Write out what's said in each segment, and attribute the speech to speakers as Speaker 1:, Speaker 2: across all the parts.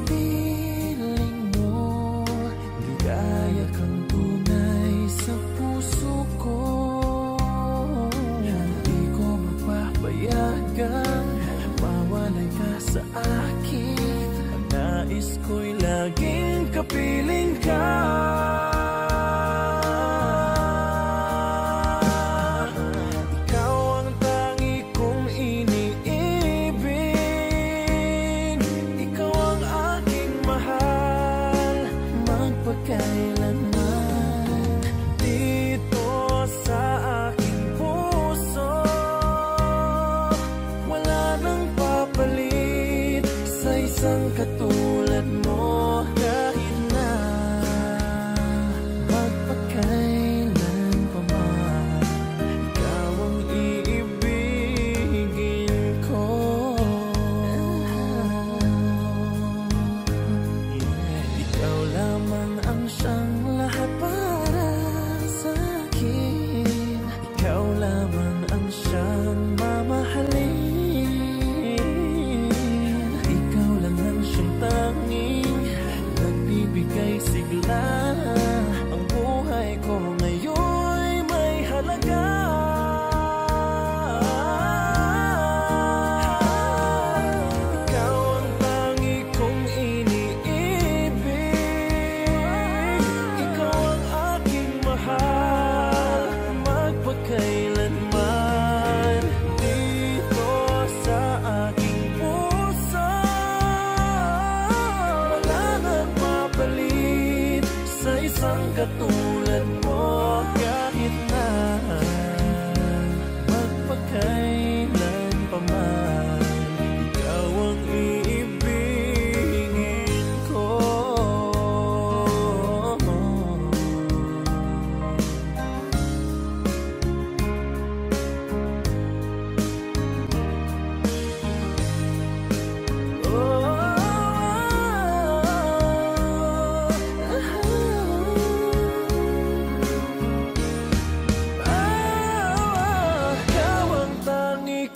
Speaker 1: piling mo, ligaya kang tunay sa puso ko. Hindi ko mapapayagan mawalay ka sa akin. Ang nais ko'y laging kapiling ka. Katulad mo kahit na magpakailan pa man, ikaw ang iibigin ko. Ikaw lamang ang siyang lahat para sa akin. Ikaw lamang ang siyang mamahalin. Tanging nagbibigay sigla. Ang buhay ko ngayon'y may halaga. Ikaw ang tangi kong iniibig. Ikaw ang aking mahal magpakailanman. Dito sa aking puso sa isang katulad mo kahit na magpakailan pa man, ikaw ang iibigin ko.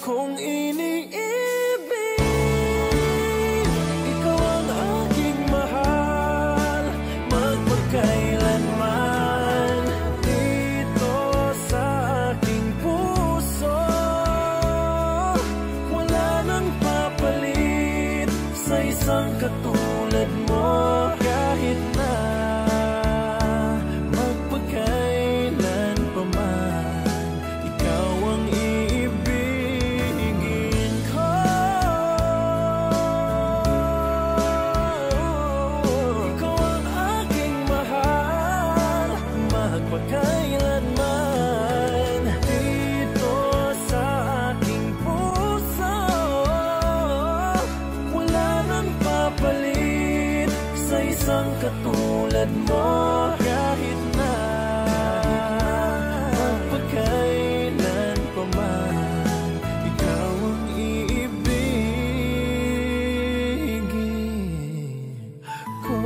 Speaker 1: Kung iniibig, ikaw ang aking mahal magpakailanman. Dito sa aking puso wala nang papalit sa isang katulad mo kahit na magpakailan pa man, ikaw ang magpakailanman. Dito sa aking puso wala nang papalit sa isang katulad mo kahit na magpakailan pa man, ikaw ang iibigin ko.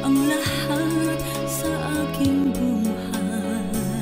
Speaker 2: Ang lahat sa aking buhay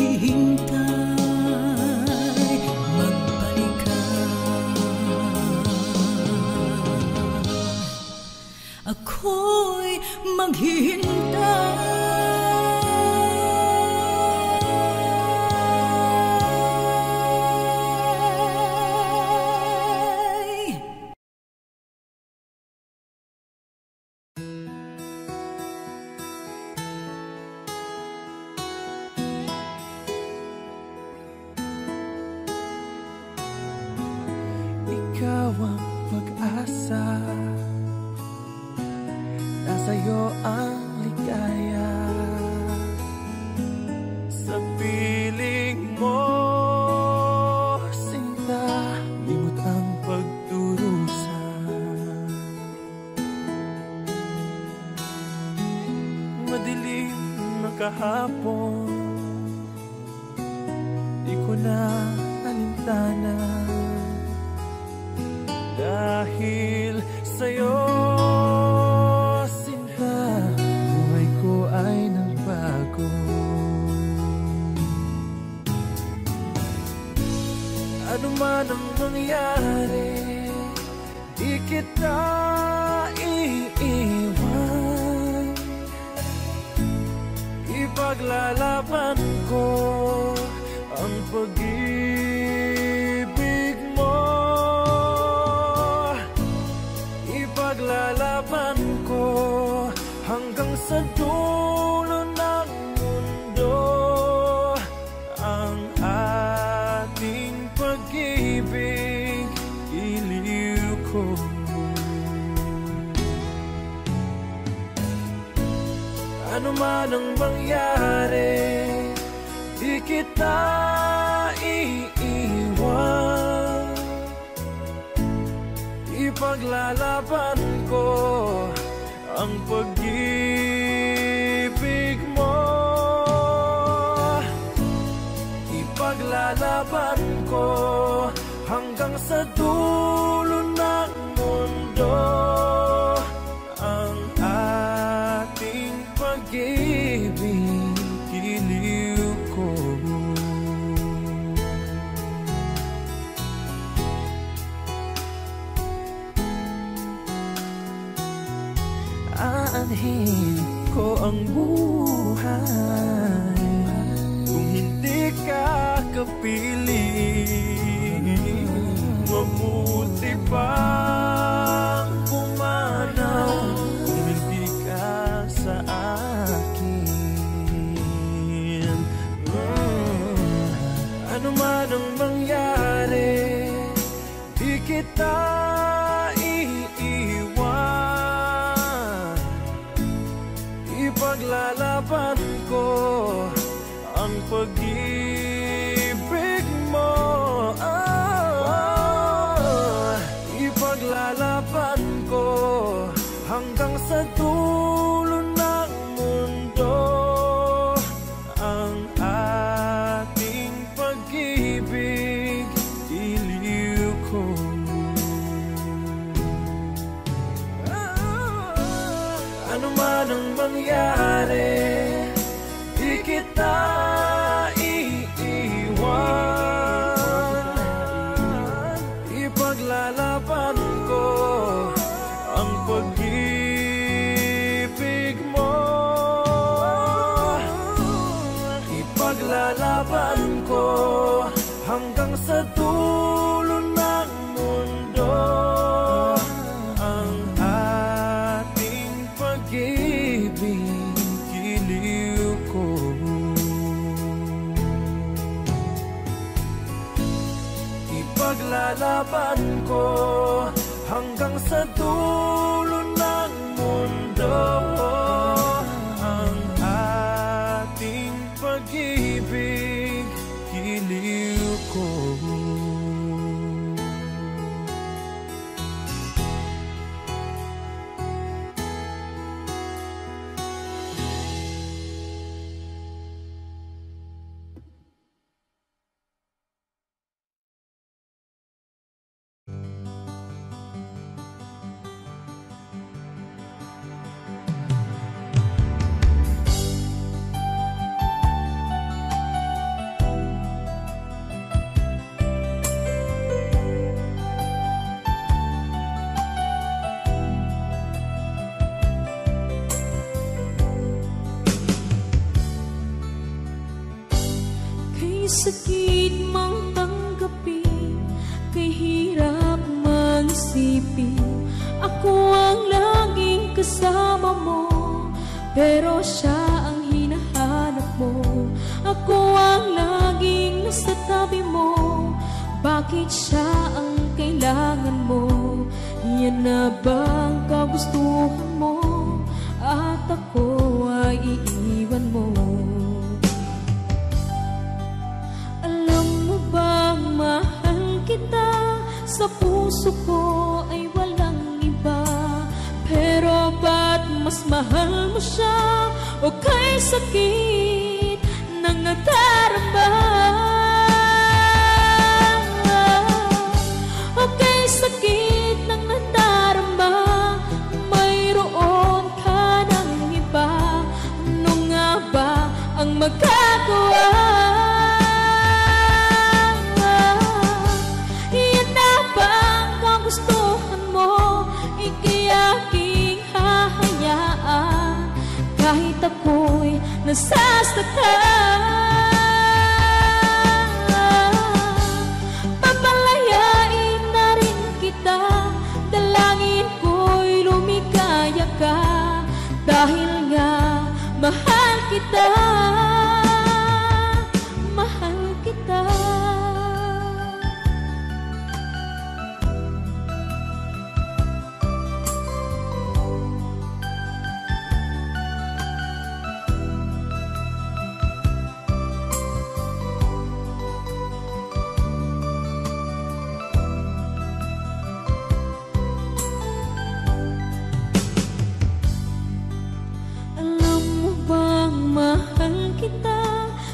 Speaker 2: maghihintay, magbalik ka. Ako'y maghihintay.
Speaker 1: Ikaw ang pag-asa, nasa'yo ang ligaya. Sa piling mo, sinta, limot ang pagdurusa. Madilim na kahapon, di ko na alintana. Dahil sa'yo, sinta, buhay ko ay nagbago. Ano man ang mangyari, di kita iiwan. Ipaglalaban ko ang pag-ibig mo. Ipaglalaban ko hanggang sa dulo ng mundo ang ating pag-ibig, iliw ko. Ano man ang mangyari, di kita iiwan. Ipaglalaban ko ang pag-ibig mo. Ipaglalaban ko hanggang sa dulo ng mundo ang ating pag-ibig, iliw ko. Aanhin ko ang buhay kung hindi ka kapiling. Mabuti pang pumanaw kung hindi ka sa akin. Ano man ang mangyari, di kita iiwan. Ipaglalaban ko ang pag-ibig mo. Ipaglalaban ko hanggang sa dulo ng mundo ang ating pag-ibig, iliw ko. Ano man ang mangyari, di kita iiwan. Ipaglalaban ko ang pag-ibig mo. Ipaglalaban ko hanggang sa dulo ng mundo ang ating pag-ibig, iliw ko. Ipaglalaban ko hanggang sa dulo ng mundo ang ating pag-ibig, iliw ko.
Speaker 2: sakit mang tanggapin, kay hirap mag-isipin. Ako ang laging kasama mo, pero siya ang hinahanap mo. Ako ang laging nasa tabi mo, bakit siya ang kailangan mo? Yan na bang kagustuhan mo? At ako ay iiwan mo. Alam mo bang mahal kita? Sa puso ko ay walang iba. Pero ba't mas mahal mo siya? O kay sakit ng nadarama? O kay sakit ng nadarama, mayroon ka ng iba. Ano nga ba ang magagawa? Yan na ba ang kagustuhan mo? Ika'y aking hahayaan, kahit ako'y nasasaktan. Papalayain na rin kita, dalangin ko'y lumikaya ka, dahil nga mahal kita, mahal kita.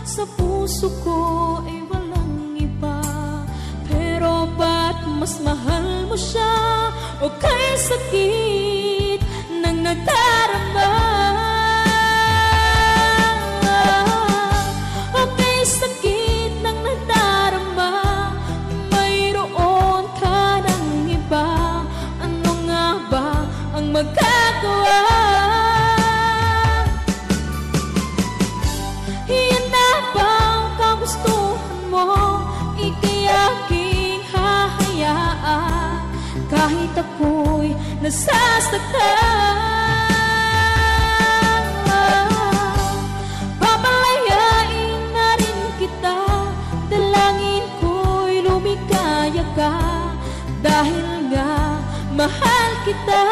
Speaker 2: Sa puso ko ay walang iba. Pero ba't mas mahal mo siya? O kay sakit ng nadarama? O kay sakit ng nadarama, mayroon ka ng iba. Ano nga ba ang magagawa? Ika'y aking hahayaan, kahit ako'y nasasaktan. Papalayain na rin kita, dalangin ko'y lumikaya ka, dahil nga mahal kita,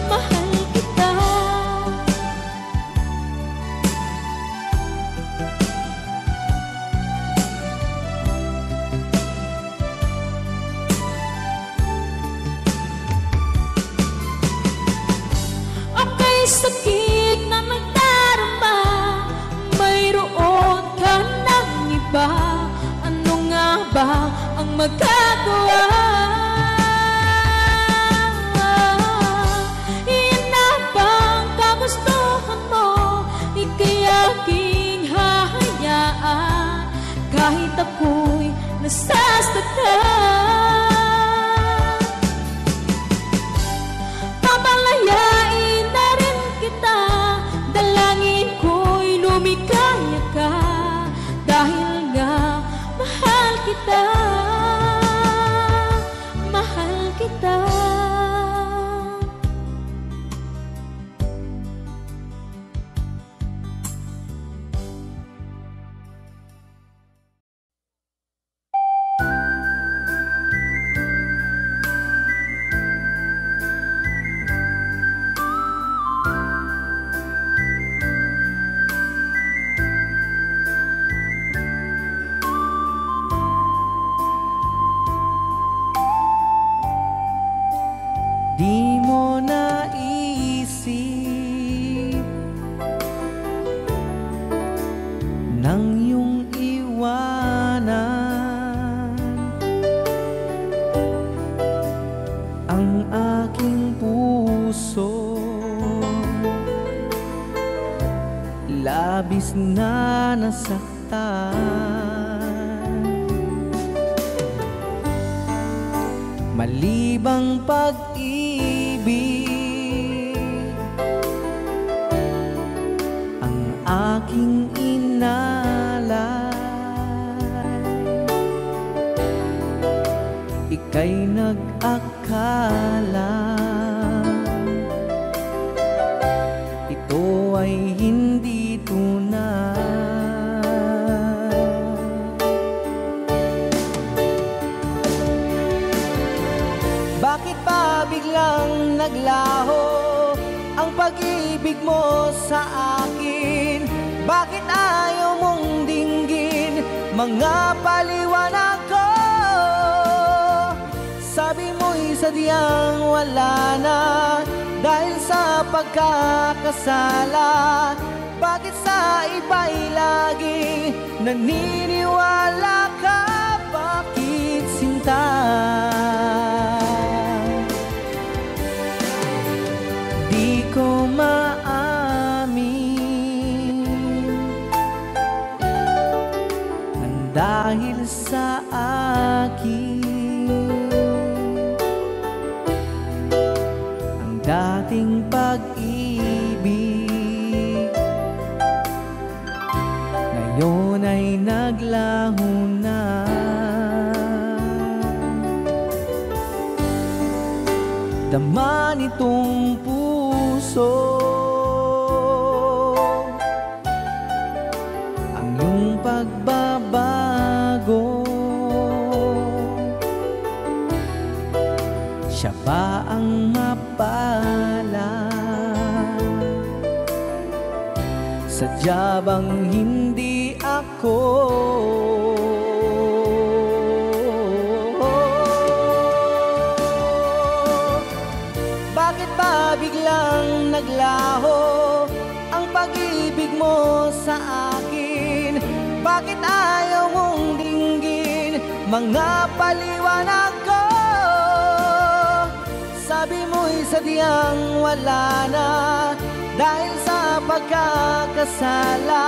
Speaker 2: mahal kita. Sakit na nagdarama, mayroon ka ng iba. Ano nga ba ang magagawa? Iyan na bang kagustuhan mo? Ika'y aking hahayaan, kahit ako'y nasasaktan. Papalayain na rin kita, dalangin ko'y lumikaya ka, dahil nga mahal kita, mahal kita.
Speaker 1: Di mo naisip nang iyong iwanan ang aking puso, labis na nasaktan. Malibang pag-ibig ang aking ina ika'y nag-akala ito ay hindi tunay. Bakit ba biglang naglaho ang pag-ibig mo sa akin? Bakit ayaw mong dinggin mga paliwanag ko? Sabi mo'y sadyang wala na dahil sa pagkakasala. Bakit sa iba'y laging naniniwala ka? Bakit sinta? Di ko maamin ang dahil sa akin dating pag-ibig ngayon ay naglaho na. Dama nitong puso ang iyong pagbabago. Siya ba ang mapala? Sadya bang hindi ako? Bakit ba biglang naglaho ang pag-ibig mo sa akin? Bakit ayaw mong dinggin mga paliwanag ko? Sabi mo'y sadyang wala na dahil sa pagkakasala.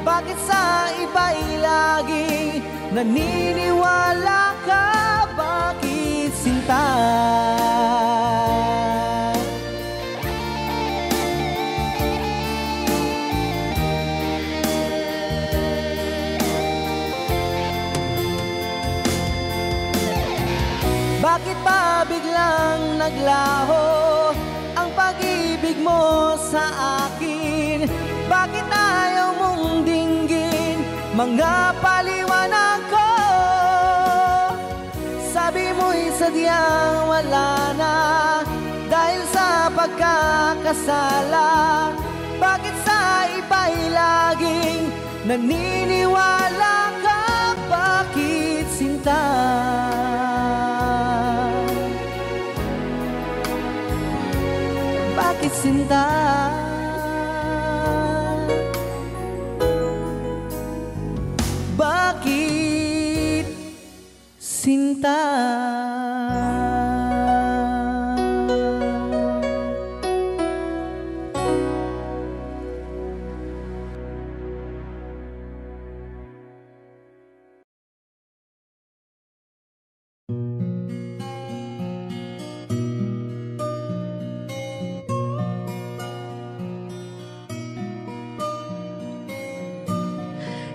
Speaker 1: Bakit sa iba'y laging naniniwala ka? Bakit sinta? Bakit ba biglang naglaho ang pag-ibig mo sa akin? Bakit ayaw mong dinggin mga paliwanag ko? Sabi mo'y sadyang wala na dahil sa pagkakasala. Bakit sa iba'y laging naniniwala ka? Bakit sinta? Bakit sinta? Bakit sinta?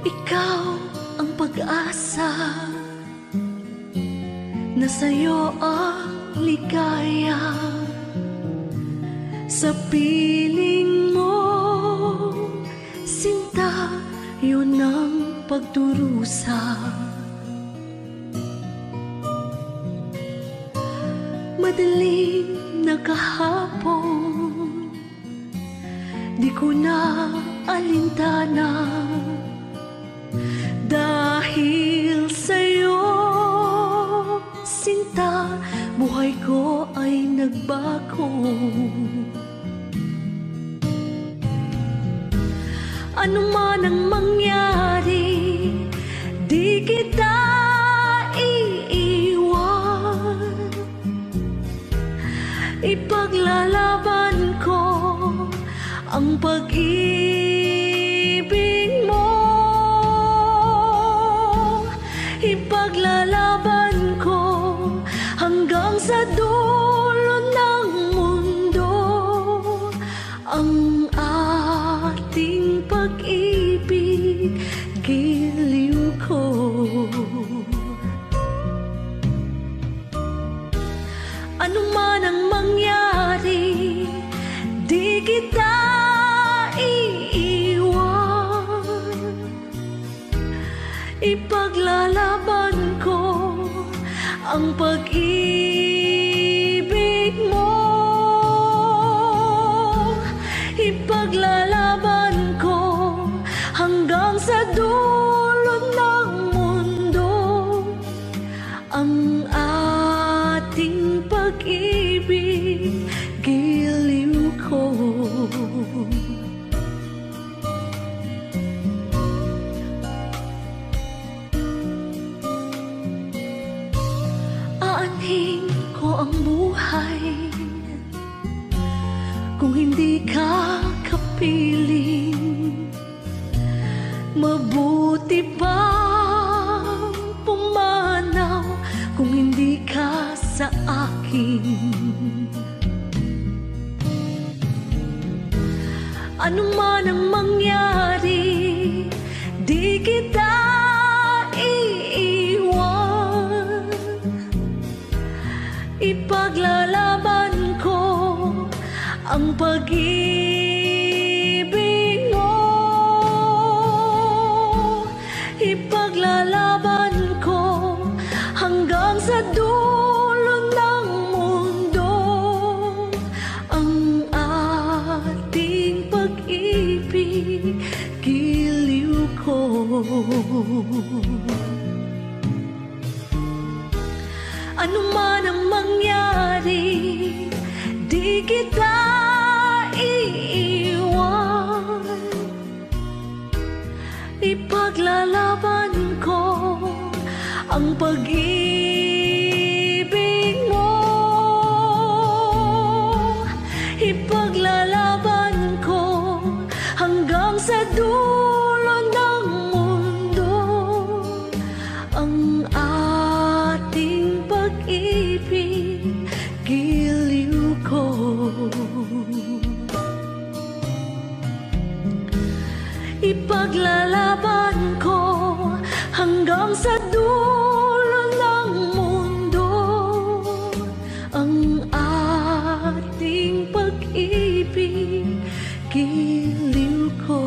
Speaker 2: Ikaw ang pag-asa na sa'yo ang ligaya. Sa piling mo, sinta, yun ang pagdurusa. Madaling na kahapon, di ko na alintana. Dahil sa'yo, sinta, buhay ko ay nagbago. Ano man ang mangyari, di kita iiwan. Ipaglalaban ko ang pag-ibig mo. Ipaglalaban ko hanggang sa dulo ng mundo ang ating pag-ibig. Ipaglalaban ko ang pag-ibig mo. Ipaglalaban ko hanggang sa dulo ng mundo ang ating pag-ibig, giliw ko. Aanhin ko ang buhay kung hindi ka kapiling. Mabuti pa pumanaw kung hindi ka sa akin. Ano man ang mangyari, di kita iiwan. Ipaglalaban ko ang pag-ibig mo. Ipaglalaban ko hanggang sa dulo ng mundo ang ating pag-ibig, giliw ko. Ano man ang mangyari, di kita iiwan. Ipaglalaban ko ang pag-ibig mo. Ipaglalaban ko hanggang sa dulo ng mundo ang ating pag-ibig, giliw ko. Ipaglalaban ko hanggang sa dulo ng mundo ang ating pag-ibig, giliw ko.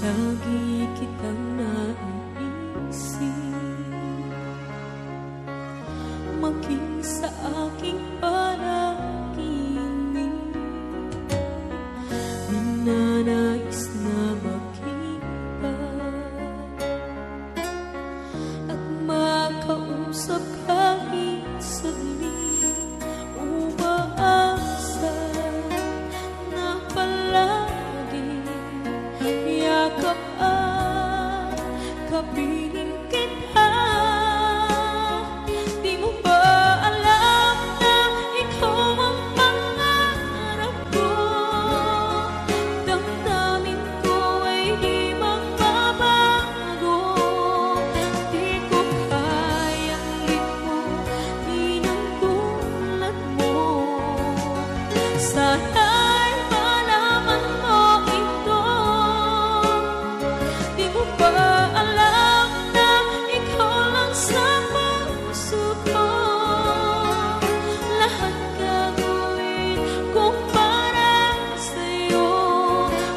Speaker 2: Lagi kitang naiisip, maging sa aking panaginip. Minanais na makita at makausap kahit saglit. Umaasa na palagi yakap at kapiling kita. Di mo ba alam na ikaw ang pangarap ko? Damdamin ko ay di magbabago. Di ko kayang limutin ang tulad mo. Sana'y malaman mo ito. Di mo ba alam na ikaw lang sa puso ko? Lahat gagawin kung para sa'yo.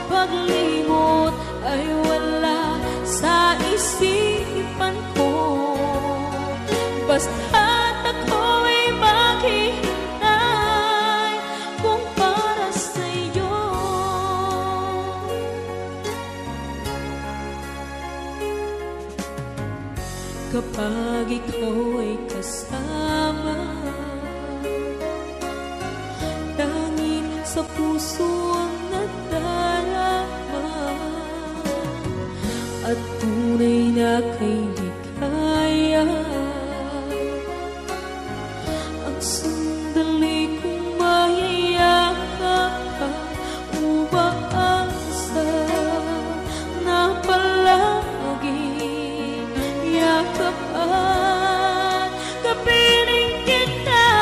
Speaker 2: Paglimot ay wala sa isipan ko. Basta't ako'y maghihintay kung para sa'yo. Kapag ikaw ay kasama, tanging sa puso ang nadarama, at tunay na kay likaya ang sandali kong mayayakap, umaasa na palagi yakap at kapiling kita.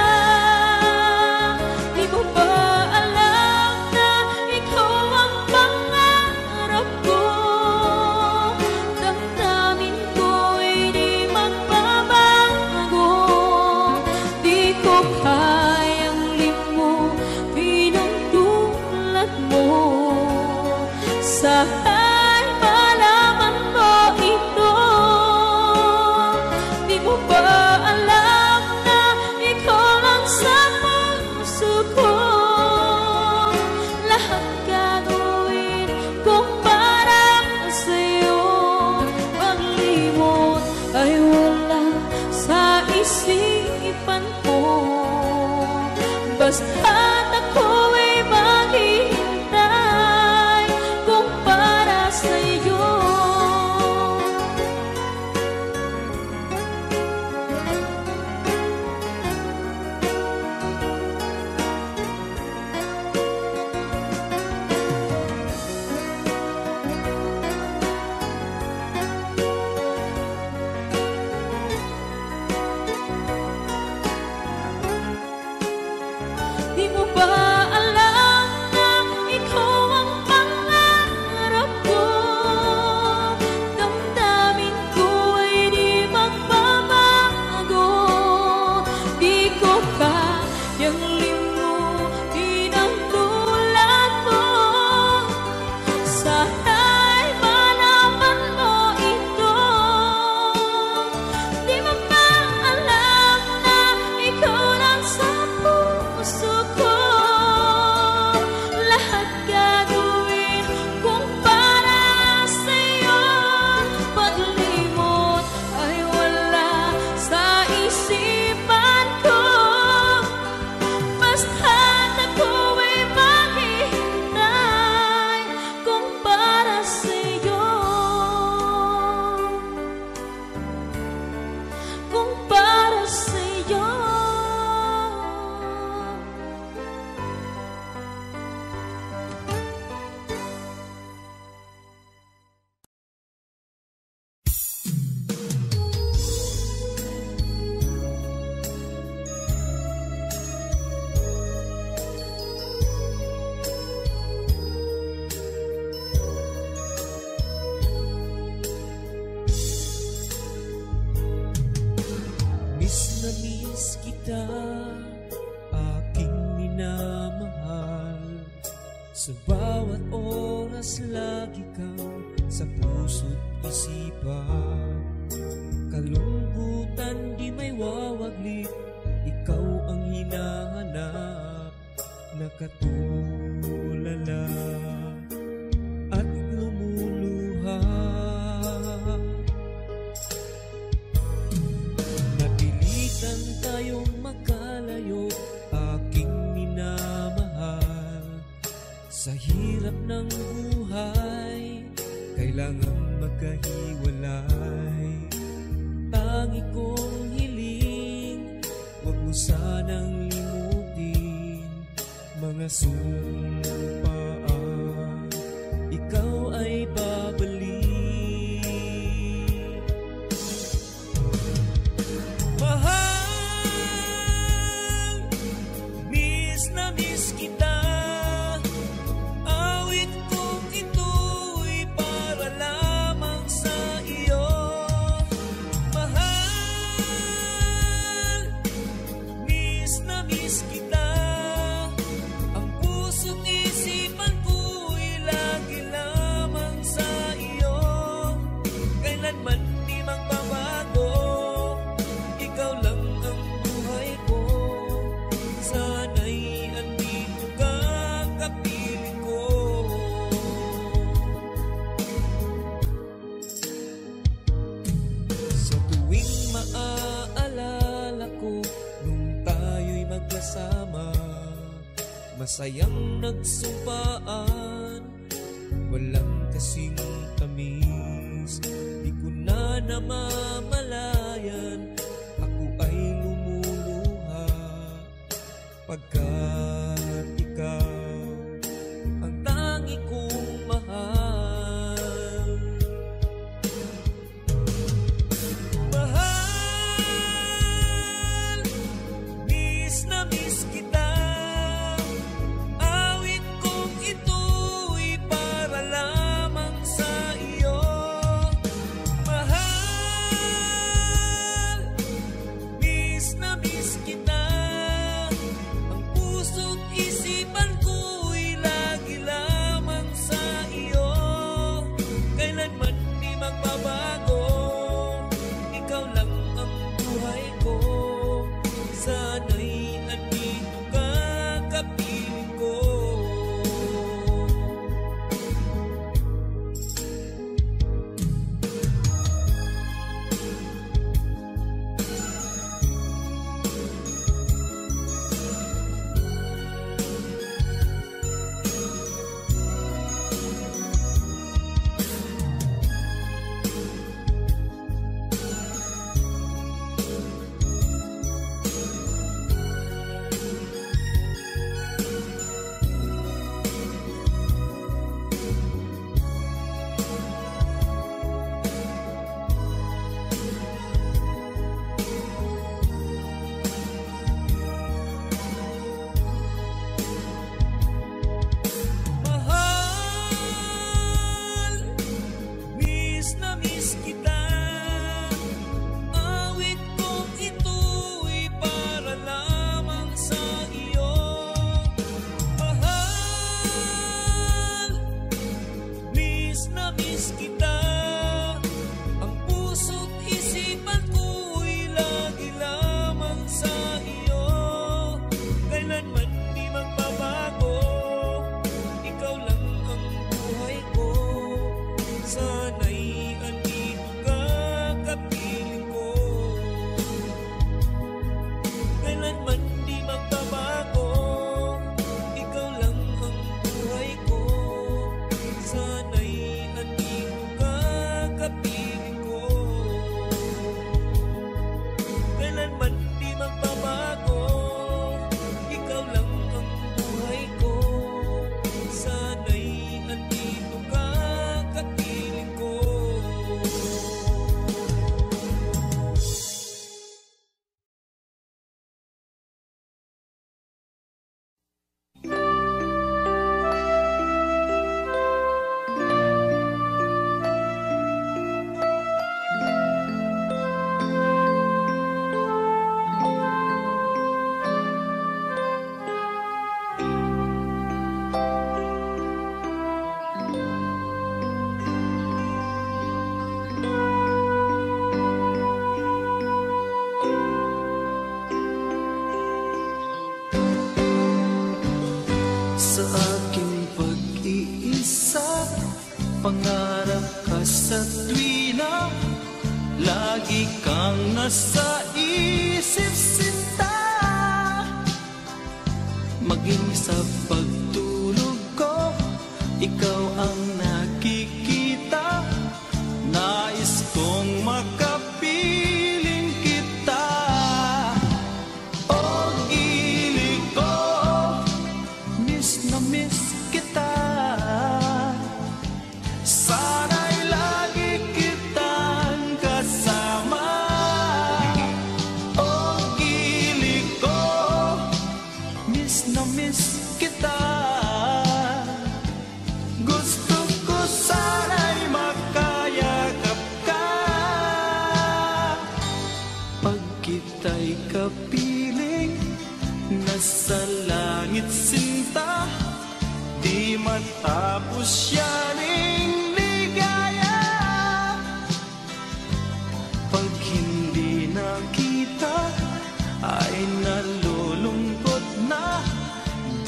Speaker 2: Di mo ba alam na ikaw ang pangarap ko? Damdamin ko'y di magbabago. Di ko kayang limutin ang tulad mo. Sana'y malaman mo ito. Di mo ba alam na ikaw lang sa puso ko? Lahat gagawin kong para sa'yo. Paglimot ay wala sa isipan ko. Basta't ako'y maghihintay kung para sa'yo. Di mo ba alam na ikaw ang pangarap ko? Damdamin ko'y di magbabago. Di ko kayang limutin ang tulad mo. Sana'y malaman mo ito. Di mo ba alam na ikaw lang sa puso ko? Lahat gagawin kung para sa'yo. Paglimot ay wala sa isipan ko. Basta't ako'y maghihintay kung para sa'yo. Kung para sa'yo.
Speaker 3: Miss na miss kita, aking minamahal. Sa bawat oras lagi kang sa puso't isipan. Kalungkutan di may wawaglit, ikaw ang hinahanap. Nakatulala at lumuluha. Napilitan tayong magkalayo, aking minamahal. Sa hirap ng buhay, kailangan magkahiwalay. Tangi kong hiling, huwag mo sanang limutin mga sumpaan, ikaw ay babalik. Mahal, miss na miss kita. Awit kong ito'y para lamang sa iyo. Mahal, miss na miss kita. Ang puso't isipan ko'y lagi lamang sa iyo. Kailanman di magbabago, ikaw lang ang buhay ko. Sana'y andito ka, kapiling ko. Sa tuwing maaalala ko nung tayo'y magkasama, masayang nagsumpaan, walang kasing tamis. Di ko na namamalayan, ako ay lumuluha. Pagkat ikaw ang tangi kong mahal. Mahal, miss na miss kita. Awit kong ito'y para lamang sa iyo. Mahal, miss na miss kita. Isipan ko'y lagi lamang sa iyo. Kailanman di magbabago. Ikaw lang ang buhay ko. Sana'y andito ka, kapiling ko.
Speaker 1: Sa aking pag-iisa, pangarap ka sa tuwina, lagi kang nasa isip sinta. Maging sa pagtulog ko, ikaw ang nakikita. Nais kong makapiling kita. Oh, gili ko, miss na miss kita. Sana'y lagi kitang kasama. Oh, gili ko, miss na miss kita. Gusto ko sana'y makayakap ka. Pag kita'y kapiling, nasa langit sinta, di matapos yaning ligaya. Pag hindi nakita, ay nalulungkot na.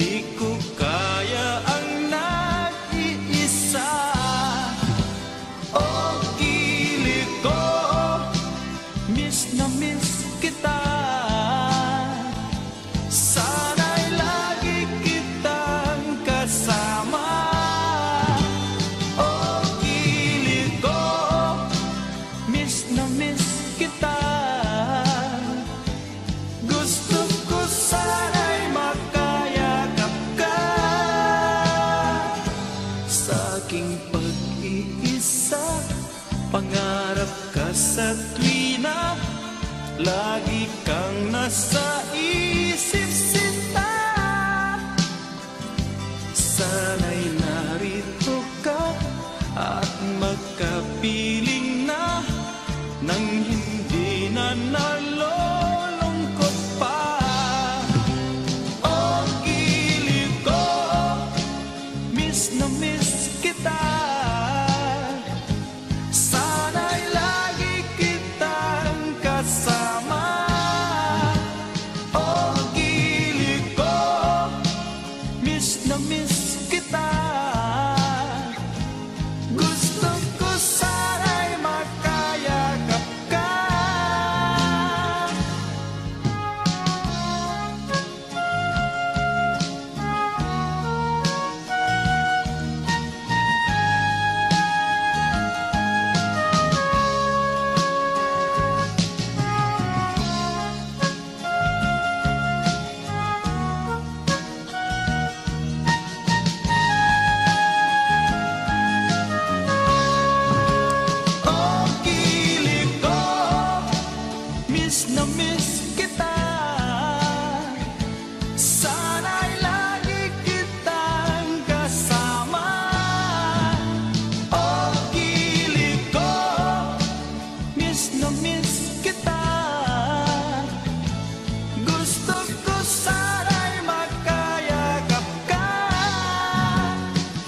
Speaker 1: Di ko kaya ang nag-iisa. Oh, gili ko, miss na miss kita. Sana'y lagi kitang kasama. Oh, gili ko, miss na miss kita. Gusto ko sana'y
Speaker 3: sa tuwina, lagi kang nasa isip sinta. Sana'y narito ka at magkapiling na nang hindi na nalulungkot pa. O gilid ko, miss na miss kita. Sana'y lagi kitang kasama. O gilid ko, miss na miss kita. Gusto ko sana'y makayakap ka. O gilid ko, miss na miss kita. Sana'y lagi kitang kasama. O gilid ko, miss na miss kita. Gusto ko sana'y makayakap ka.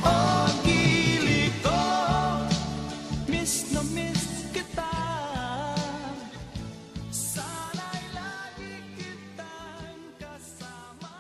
Speaker 3: O gilid ko, miss na miss kita. Sana'y lagi kitang kasama.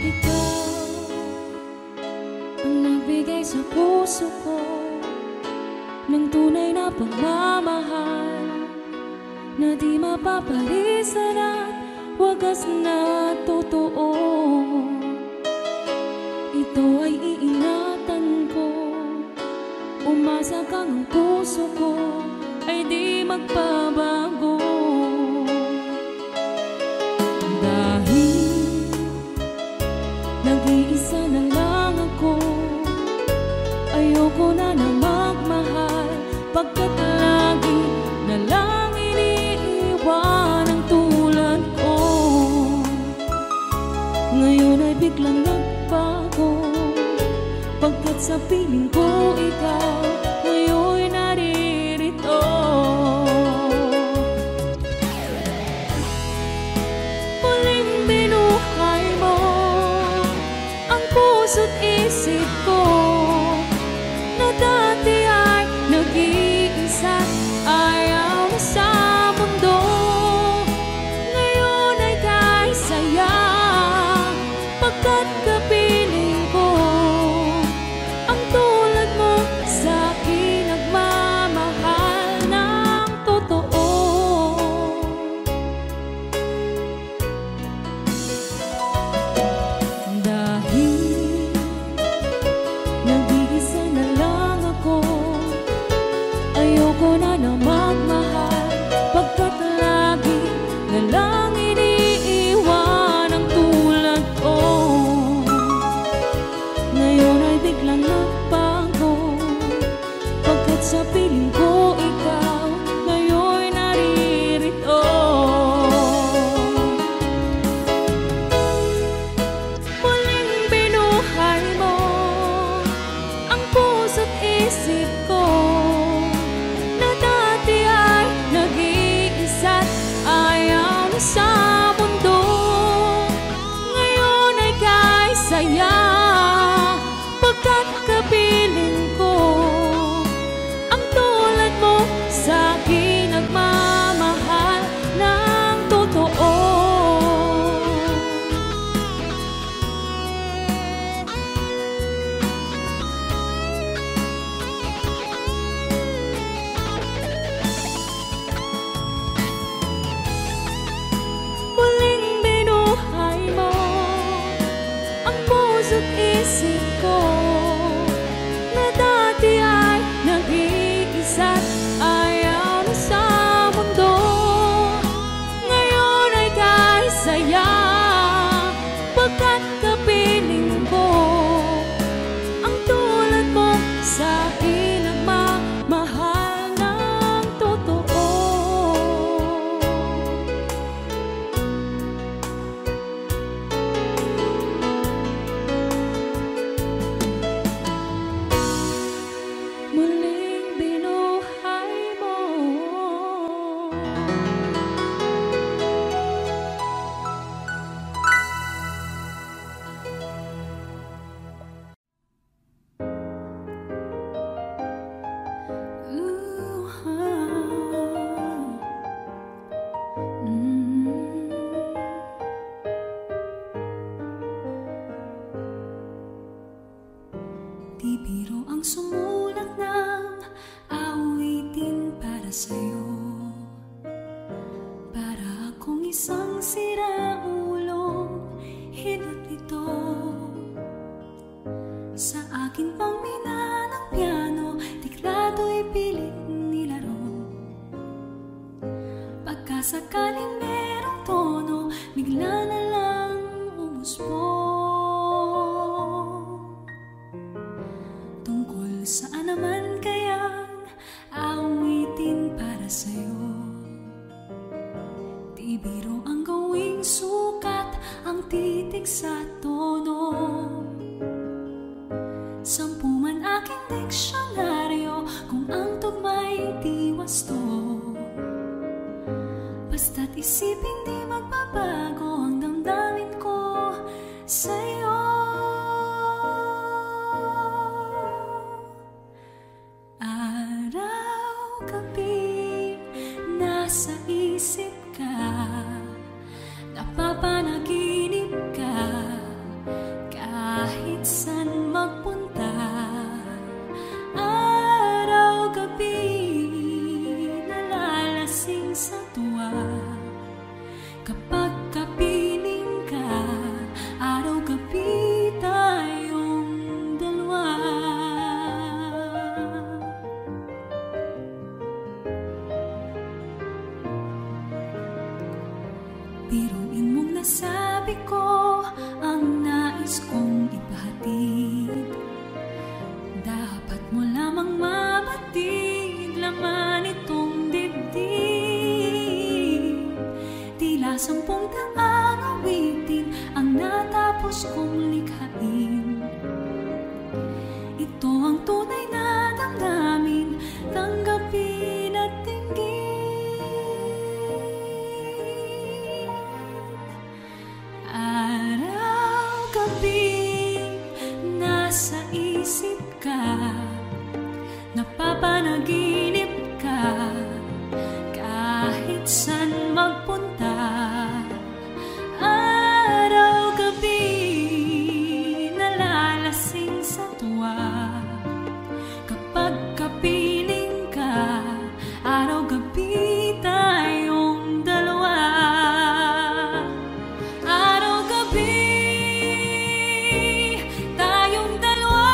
Speaker 2: Ikaw ang nagbigay sa puso ko ng tunay na pagmamahal na di mapapalisan at wagas na totoo. Ito ay iingatan ko, umasa kang ang puso ko ay di magbabago. Dahil nag-iisa na lang ako, ayoko na na magmahal, pagkat lagi na lang iniiwan ang tulad ko. Ngayon ay biglang nagbago, pagkat sa piling ko ikaw ngayon naririto. Muling binuhay mo ang puso't isip ko na dati ay nag-iisa't ayaw na sa mundo. Ngayon ay kay saya, pagkat kapiling ko ang tulad mo sa akin nagmamahal ng totoo. Dahil Di biro ang sumulat ng awitin para sa'yo. Para akong isang siraulong hinat nito. Sa akin pang mina ng piano, tiklado'y pilit nilaro. Pagkasakaling merong tono, bigla na lang umusbong. Tungkol saan naman kayang awitin para sa'yo? Di biro ang gawing sukat, ang titig sa tono. Sampu man aking diksyonaryo, kung ang tugma'y di wasto. Basta't isipin di magbabago ang damdamin ko sa'yo. Araw-gabi nasa isip ka, napapanaginip ka, kahit saan magpunta. Araw-gabi nalalasing sa tuwa, kapag kapiling ka. Araw-gabi tayong dalawa. Biruin mong nasabi ko ang nais kong ipahatid. Dapat mo lamang mabatid, laman itong dibdib. Tila 10 taang awitin ang natapos kong likhain. Ito ang tunay na damdamin, tanggapin at tingin. Araw-gabi nasa isip ka, napapanaginip ka, kahit saan magpunta. Araw-gabi nalalasing sa tuwa, kapag kapiling ka. Araw-gabi tayong dalawa. Araw-gabi tayong dalawa.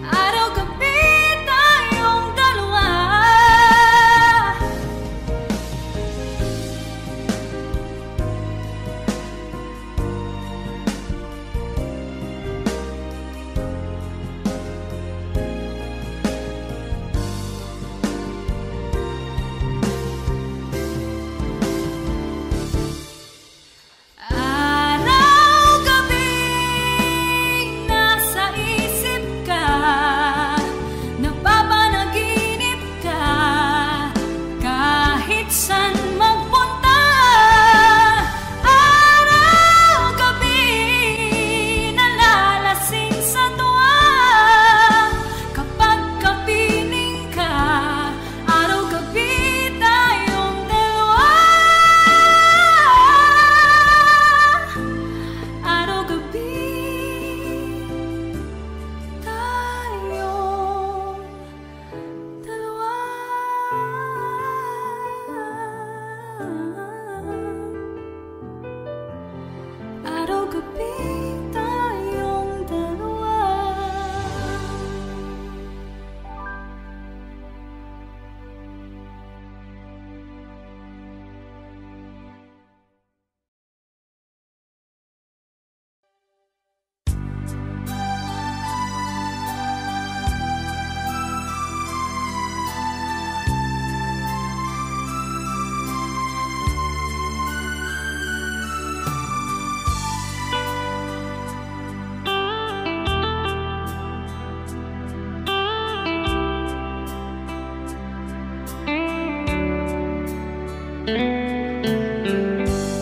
Speaker 2: Araw-gabi tayong dalawa. Araw-gabi nasa isip ka, napapanaginip ka, kahit saan magpunta. Araw-gabi nalalasing sa tuwa, kapag kapiling ka. Araw-gabi tayong dalawa. Araw-gabi tayong dalawa. Araw-gabi tayong dalawa.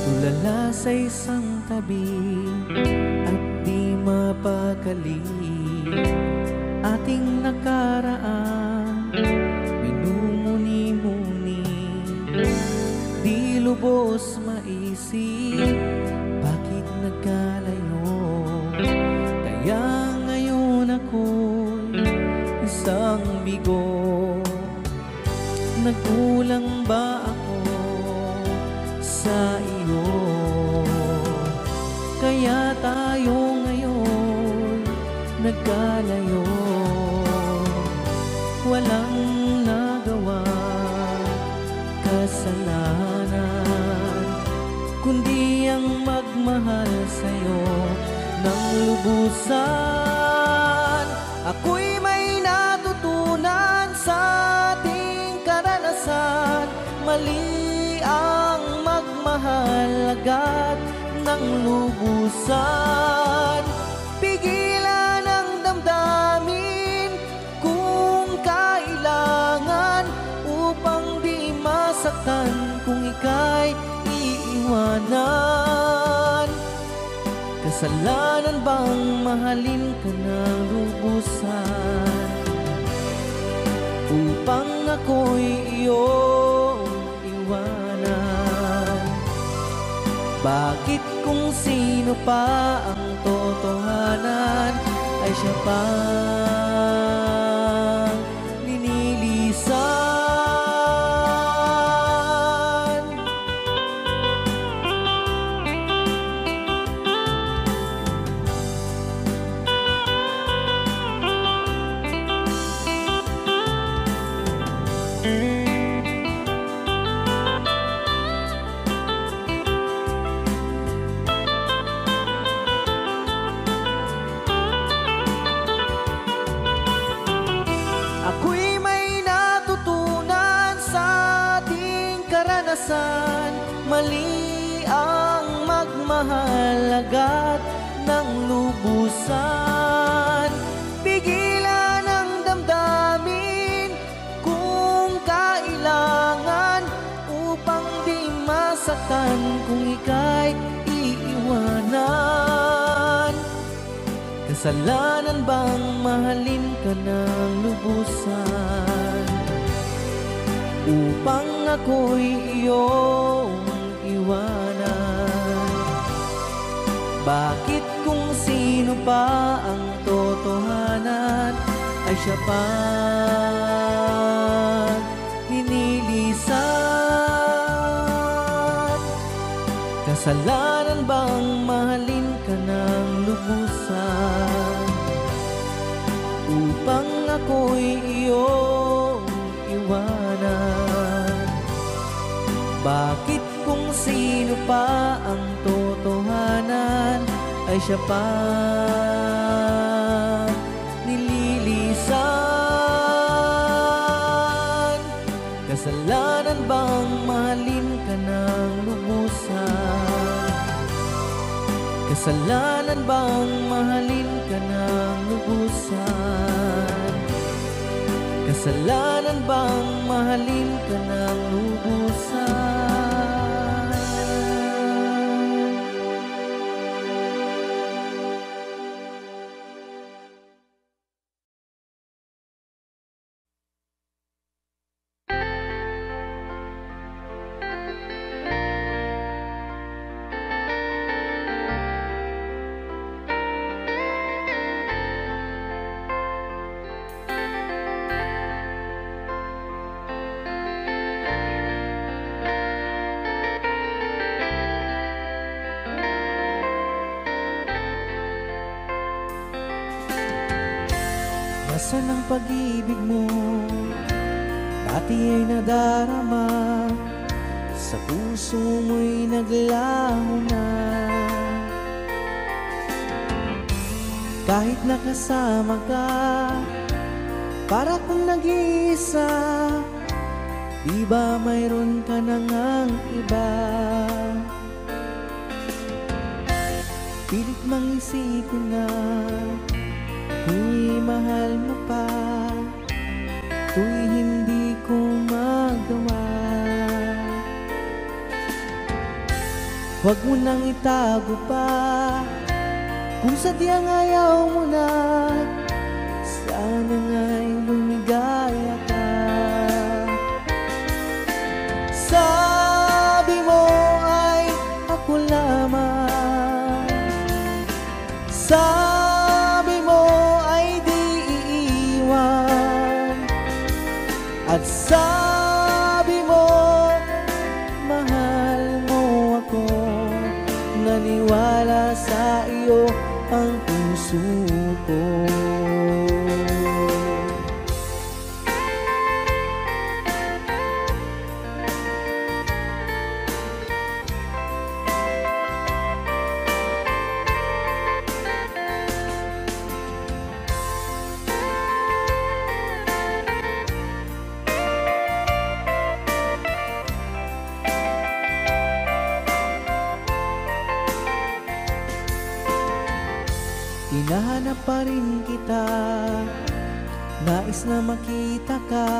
Speaker 1: Tulala sa isang tabi at di mapakali ating nakaraan, minumuni-muni, di lubos maisip bakit nagkalayo. Kaya ngayon ako'y isang bigo. Nagkulang ba ako sa iyo? Kaya tayo ngayon nagkalayo. Walang nagawa kasalanan, kundi ang magmahal sa'yo ng lubusan. Ako'y may natutunan sa ating karanasan. Mali ang magmahal agad ng lubusan. Pigilan ang damdamin kung kailangan, upang di masaktan kung ika'y iiwanan. Kasalanan bang mahalin ka ng lubusan, upang ako'y iyong iwanan? Bakit kung sino pa ang totohanan ay siya pang linilisan? Ako'y may natutunan sa ating karanasan. Mali ang magmahal agad ng lubusan. Pigilan ang damdamin kung kailangan, upang di masaktan kung ika'y iiwanan. Kasalanan bang mahalin ka ng lubusan, upang ako'y iyong iwanan? Bakit kung sino pa ang totohanan ay siya pa linilisan? Kasalanan bang mahalin ka ng lubusan, upang ako'y iyong iwanan? Bakit kung sino pa ang totohanan ay siya pa nililisan? Kasalanan bang mahalin ka ng lubusan? Kasalanan bang mahalin ka ng lubusan? Kasalanan bang mahalin ka ng lubusan? Nasaan ang pag-ibig mo? Dati ay nadarama, sa puso mo'y naglaho na. Kahit nakasama ka, para kang nag-iisa, di ba mayroon ka na ngang iba? Pilit mang isipin na ako'y mahal mo pa, ito'y hindi ko magawa. Huwag mo nang itago pa Kung sadyang ayaw mo na, sana nga'y lumigaya ka. Sabi mo ay ako lamang, sabi mo ay di iiwan, at sabi mo mahal mo ako. Naniwala sa iyo ang puso ko. Hinahanap pa rin kita, nais na makita ka,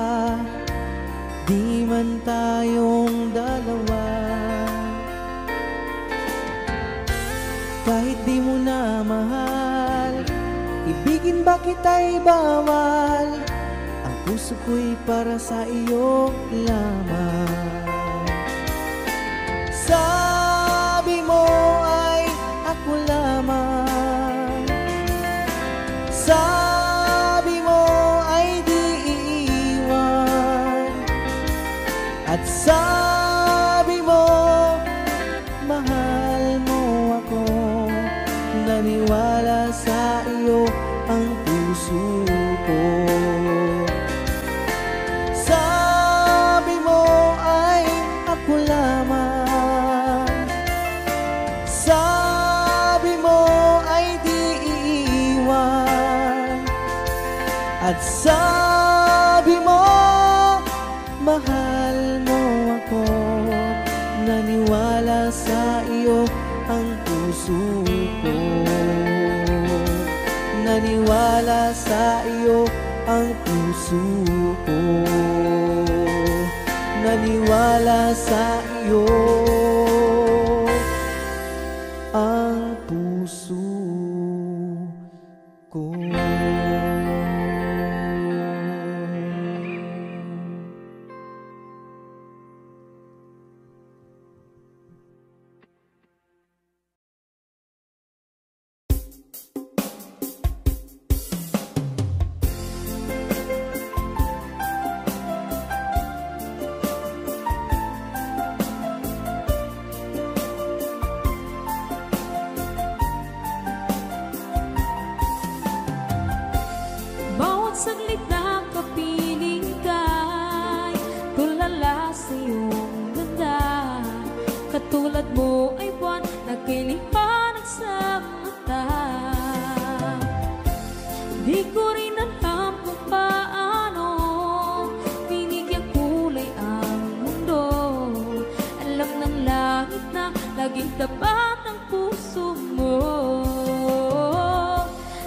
Speaker 1: di man tayong dalawa. Kahit di mo na mahal, ibigin ba kita'y bawal? Ang puso ko'y para sa iyo lamang. Sabi mo ay ako lamang, sabi mo ay di iiwan, at sabi mo mahal mo ako. Naniwala sa iyo ang puso ko. Sabi mo ay ako lamang, sabi mo ay di iiwan, at sabi mo mahal mo ako. Naniwala sa iyo ang puso ko. Naniwala sa iyo ang puso ko. Naniwala sa iyo ang puso ko.
Speaker 2: Bawat saglit na kapiling ka'y tulala sa iyong ganda. Katulad mo ay buwan na kiliwanag sa mata. Di ko rin alam kung paano binigyan kulay ang mundo. Alam ng langit na laging tapat ang puso mo.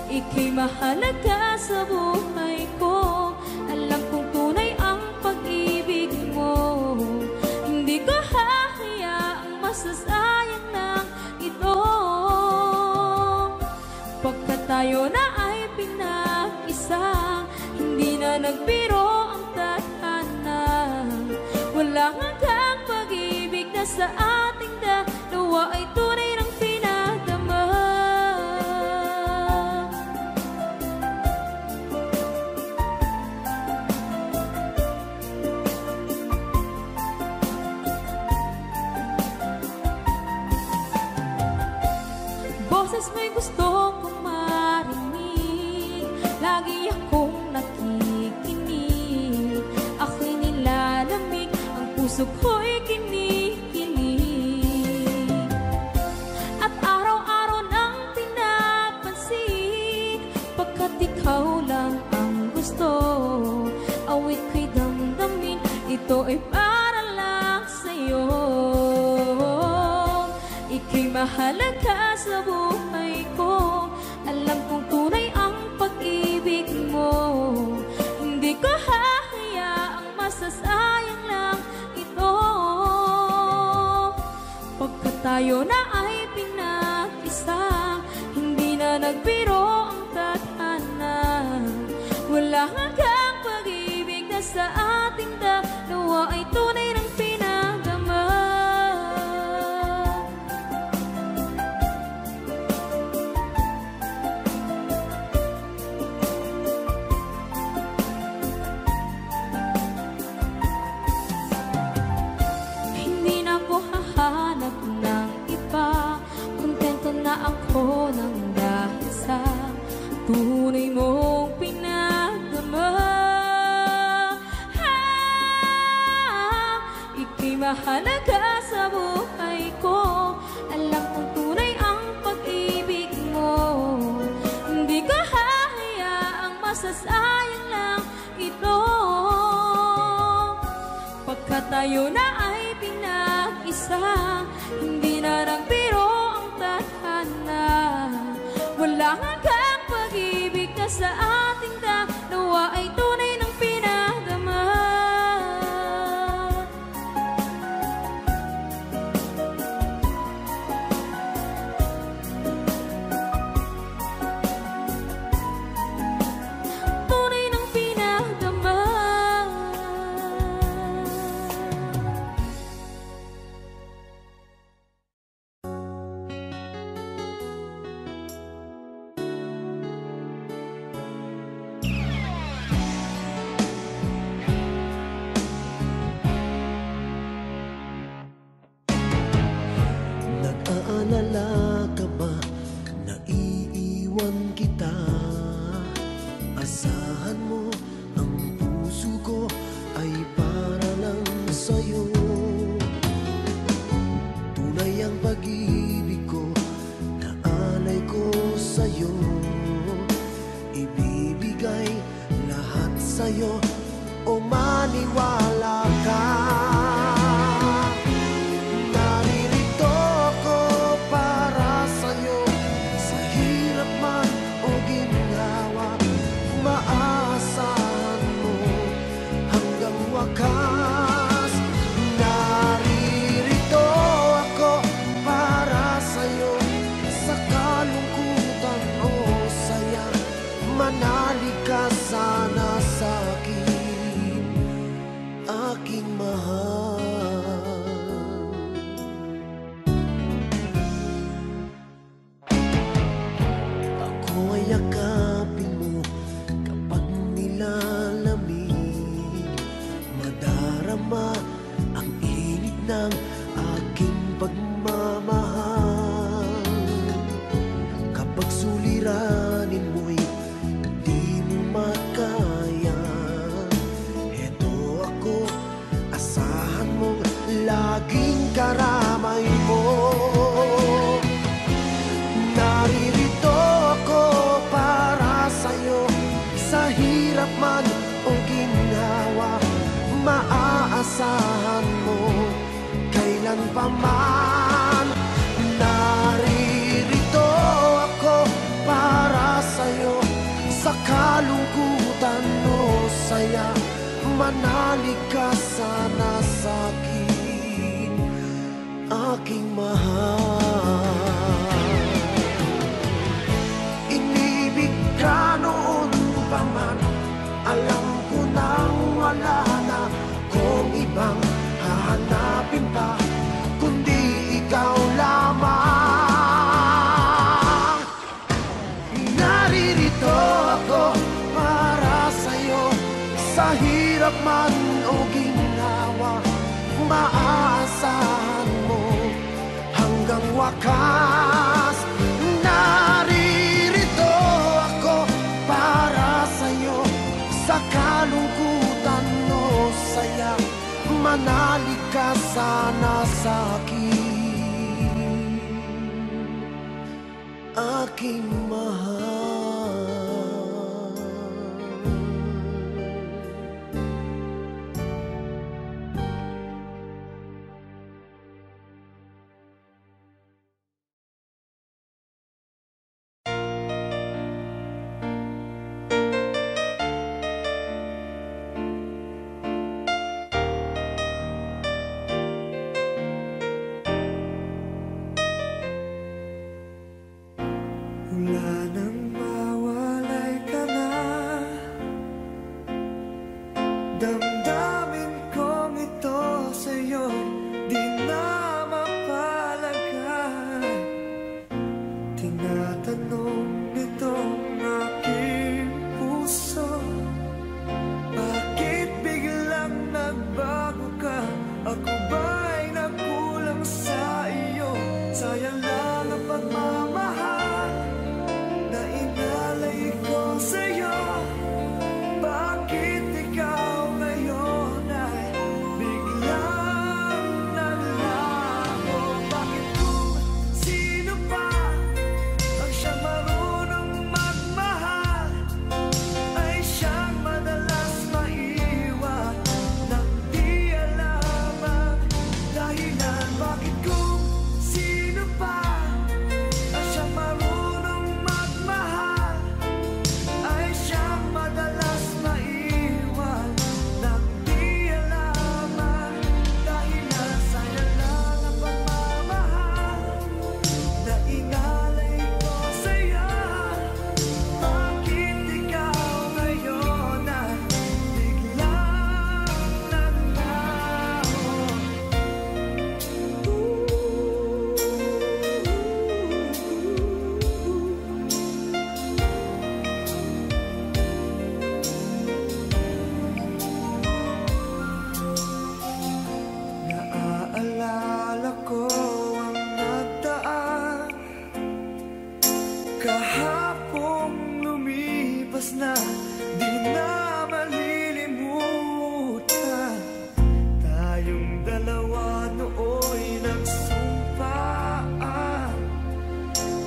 Speaker 2: Ika'y mahalaga sa buhay ko. Alam kong tunay ang pag-ibig mo. Hindi ko hahayaang masasayang ng ito. Pagkat tayo na ay pinag-isa, hindi na nagbiro ang tadhana. Walang hanggang pag-ibig na sa ating dalawa ay tunay ng pinadama. Boses may gusto kong marinig, lagi akong nakikinig. Ako'y nilalamig, ang puso ko'y kinikilig. At araw-araw nang pinapansin, pagkat ikaw lang ang gusto. Awit ko'y damdamin, ito ay para lang sa'yo. Ika'y mahalaga sa buhay ko. Alam kong tunay ang pag-ibig mo. Hindi ko hahayaang masasayang lang ito. Pagkat tayo na ay pinag-isa, hindi na na nagbiro ang tadhana. Wala hanggang pag-ibig na sa ating dalawa ay tunay ng pinagama. Hindi na ako hahanap ng iba, kontento na ako nang dahil sa tunay mong pinagdama. Ika'y mahalaga sa buhay ko, alam kong tunay ang pag-ibig mo. Hindi ko hahayaang masasayang lang ito. Pagkat tayo na ay pinag-isa, hindi na nagbiro ang tadhana. Wala hanggang pag-ibig na sa ating dalawa ay tunay ng pinagama. Tunay ng pinagama.
Speaker 4: Nag-aalala ka ba na iiwan kita? Asahan mo, ang puso ko ay para lang sa'yo. Tunay ang pag-ibig ko na alay ko sa'yo. Ibibigay lahat sa'yo o maniwala ka. Manalig ka sana sa'kin, aking mahal. Ako ay yakapin mo kapag nilalamig. Madarama ang init ng aking pagmamahal. Kapag suliranin mo'y makaya, eto ako, asahan mong laging karamay mo. Naririto ako para sa'yo, sa hirap man o ginhawa. Maaasahan mo kailan pa man. Naririto ako para sa'yo, sa kalungkutan o saya. Manalig ka sana sa'kin, aking mahal. Inibig ka noon pa man, alam ko nang wala na kung ibang hahanapin pa, kundi ikaw lamang. Naririto ako para sa'yo, sa hirap man o ginhawa. Maaasahan mo hanggang wakas. Naririto ako para sa'yo, sa kalungkutan o saya. Manalig ka sana sa'kin, aking mahal. Wala Tinatanong nitong aking puso, bakit biglang nagbago ka? Ako ba'y nagkulang sa iyo? Sayang lang ang pagmamahal na inalay ko sa'yo. Bakit ikaw ngayon ay biglang naglaho? Bakit kung sino pa ang siyang marunong magmahal ay siyang madalas maiwan nang di alam ang dahilan? Bakit kung sino pa ang siyang marunong magmahal ay siyang madalas maiwan nang di alam ang dahilan? Sayang lang ang pagmamahal na inalay ko sa'yo. Bakit ikaw ngayon ay biglang naglaho? Naaalala ko ang nagdaan, kahapong lumipas na, di na malilimutan. Tayong dalawa nooy nagsumpaan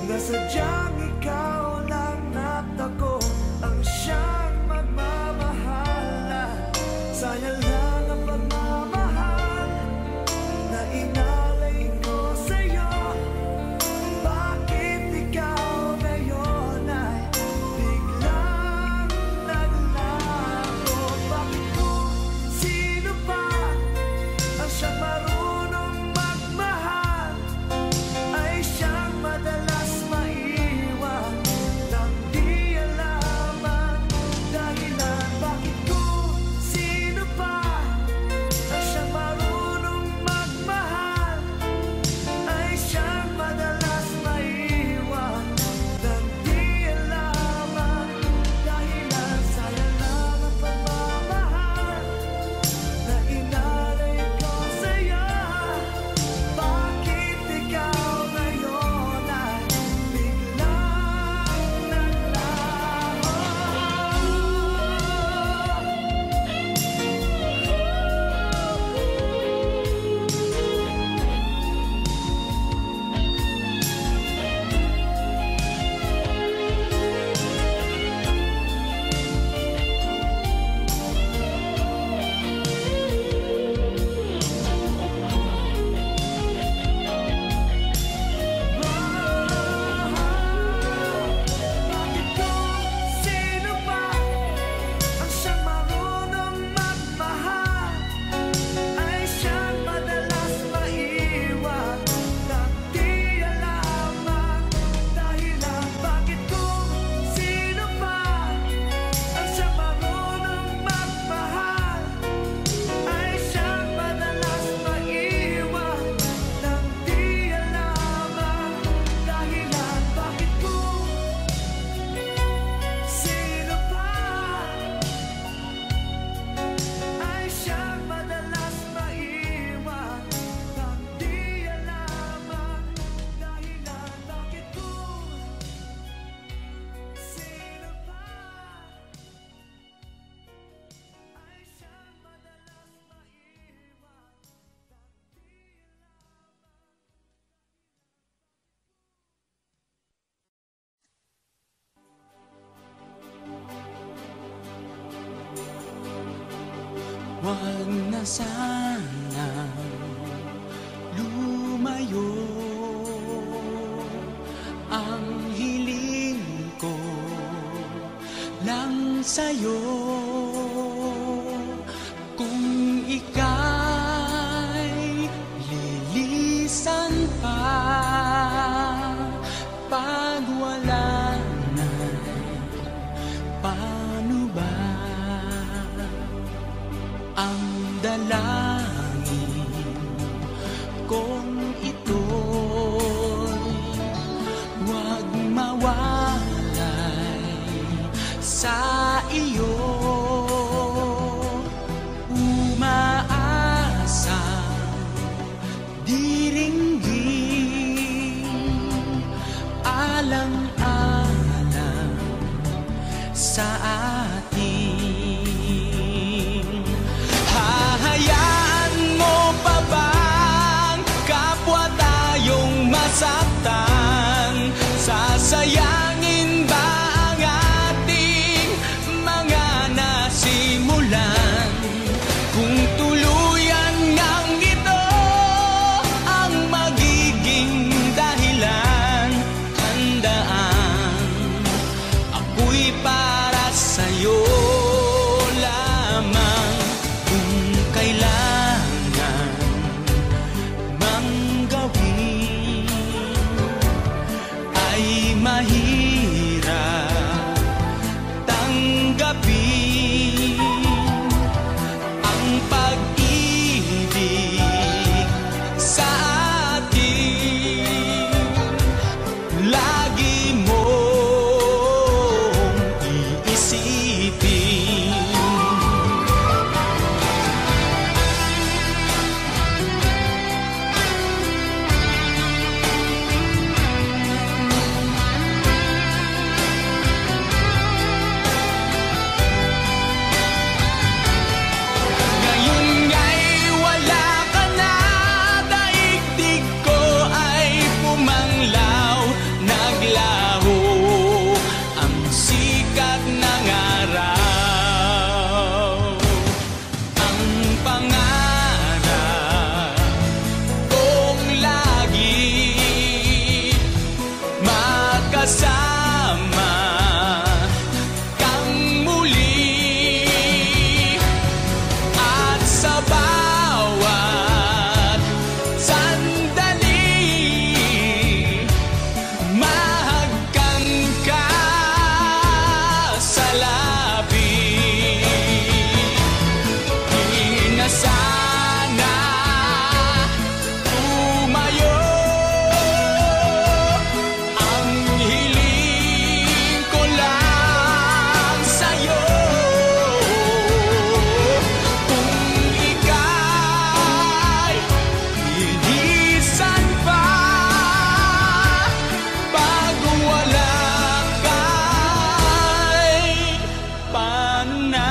Speaker 4: na sadyang ikaw lang at ako ang siyang magmamahalan. Sayang lang ang pagmamahal na inalay ko sa'yo. Bakit ikaw ngayon ay biglang naglaho? Bakit kung sino pa ang siyang marunong magmahal ay siyang madalas maiwan nang di alam ang dahilan? Bakit kung sino pa ang siyang marunong magmahal ay siyang madalas maiwan nang di alam ang dahilan? Sayang lang ang pagmamahal na inalay ko sa'yo. Bakit ikaw ngayon ay biglang naglaho? Bakit kung sino pa ang siyang marunong magmahal ay siyang madalas maiwan nang di alam ang dahilan? Bakit kung sino pa ang siyang marunong magmahal ay siyang madalas maiwan nang di alam ang dahilan? Bakit kung sino pa ay siyang madalas maiwan nang di alam ang dahilan? Bakit kung sino pa ay siyang madalas maiwan?
Speaker 5: Wag na sana lumayo, ang hiling ko lang sa'yo. Kung ika'y lilisan pa, pag wala na, paano ba? Ang dalangin kong ito'y wag sa iyo, umaasa, diringgin, alang-alang sa atin. Hahayaan mo pa bang kapwa tayong masaktan? Sasayangin ba ang ating mga nasimulan? Kung tuluyan ngang ito ang magiging dahilan, handaan ako'y para sa'yo lamang. Kung kailangan mang gawin ay mahirap tanggapin ang pag-ibig sa atin. Lagi mong iisipin. Ngayon nga'y wala ka na, daigdig ko ay pumanglaw, naglaho ang sikat ng araw. Ang pangarap kong lagi magkasama kang muli, at sa bawat sandali mahagkan ka sa labi. Di na sana tumayo, ang hiling ko lang sa'yo. Kung ika'y lilisan pa bago wala ka'y panahon.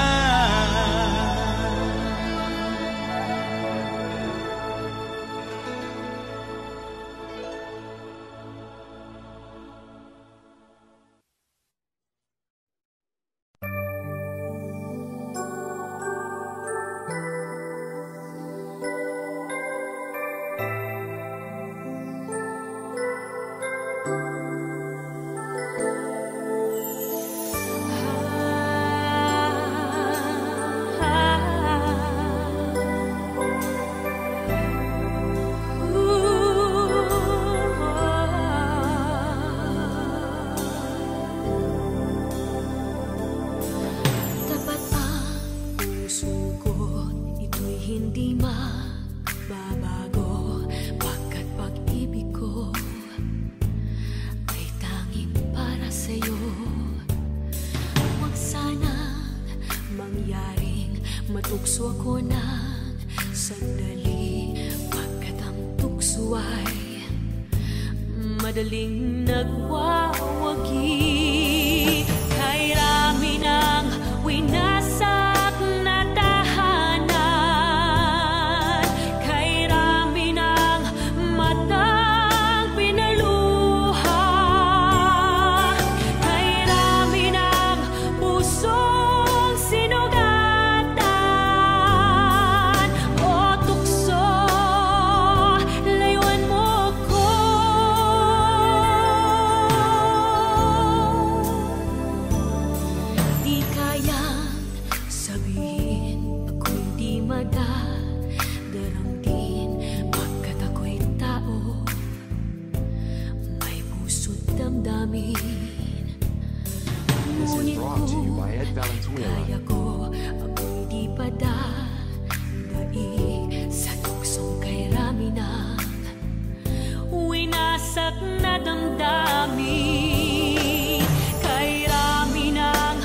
Speaker 2: Tapat ang puso ko, ito'y hindi mababago, pagkat pag-ibig ko ay tanging para sa'yo. Huwag sanang mangyaring matukso ako ng sandali, pagkat ang tukso ay madaling nagwawagi. Kay rami ng winasak na tahanan, kay rami ng matang pinaluha, kay rami ng pusong sinugatan. O tukso, layuan mo ko. Di kayang sabihin ako'y di madaramdin, pagkat ako'y tao, may puso't damdamin.
Speaker 6: This is
Speaker 2: Ngunit
Speaker 6: brought to you
Speaker 2: kung
Speaker 6: by Ed Valenzuela.
Speaker 2: kaya ko, ako'y di padadaig sa tuksong kay rami ng winasak na damdamin. Kay rami ng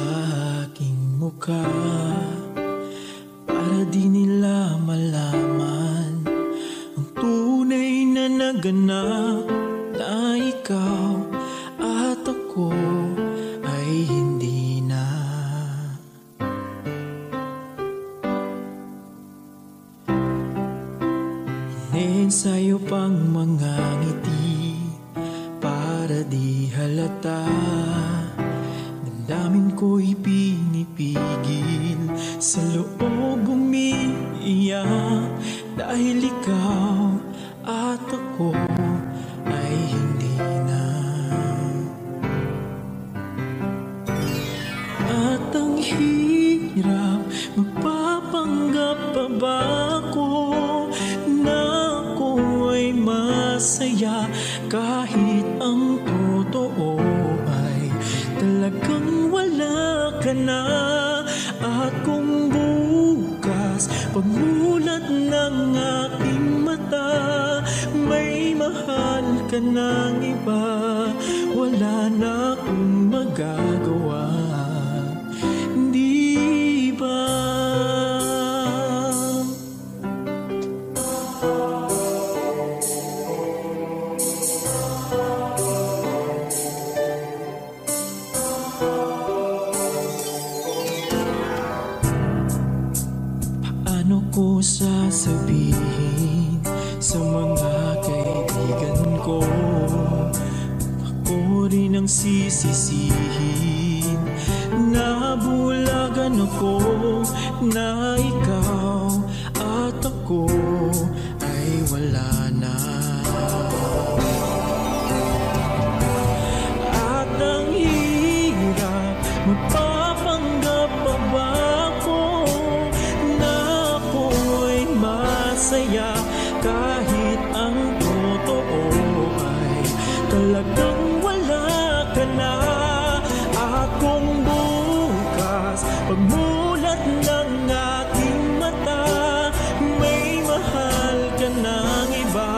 Speaker 6: aking mukha, para di nila malaman ang tunay na naganap, na ikaw at ako ay hindi na. Iniensayo pang mga ngiti para di halata, damdamin ko'y pinipigil, sa loob umiiyak, dahil ikaw at ako ay hindi na. At ang hirap, magpapanggap pa ba ako na ako ay masaya, kahit ang totoo ay talagang wala ka na. At kung bukas pagmulat ng aking mata, may mahal ka ng iba, wala na akong magagawa, di ba? Paano ko sasabihin sa mga kaibigan ko, ako rin ang sisisihin, nabulagan ako na ikaw at ako ay wala na. At ang hirap, magpapanggap pa ba ako na ako ay masaya, kahit ang totoo ay talagang wala ka na. At kung bukas pagmulat ng aking mata, may mahal ka ng iba,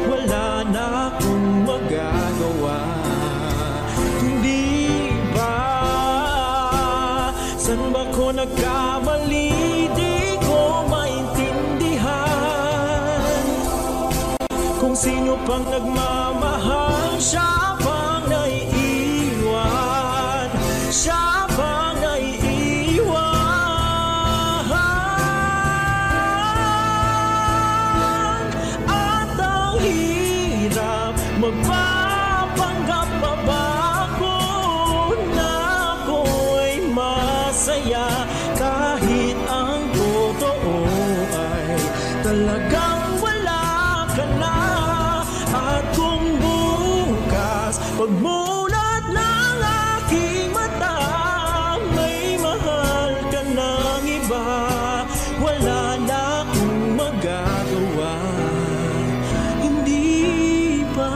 Speaker 6: wala na akong magagawa, hindi ba? San ba ko nagkamali? Di ko maintindihan kung sino pang nagmamahal, siya pang naiiwan, siya pang naiiwan. At ang hirap, magpapanggap pa ba ako na ako ay masaya, kahit ang totoo ay talagang wala ka na. At kung bukas pagmulat ng aking mata, may mahal ka ng iba, wala na akong magagawa, hindi ba?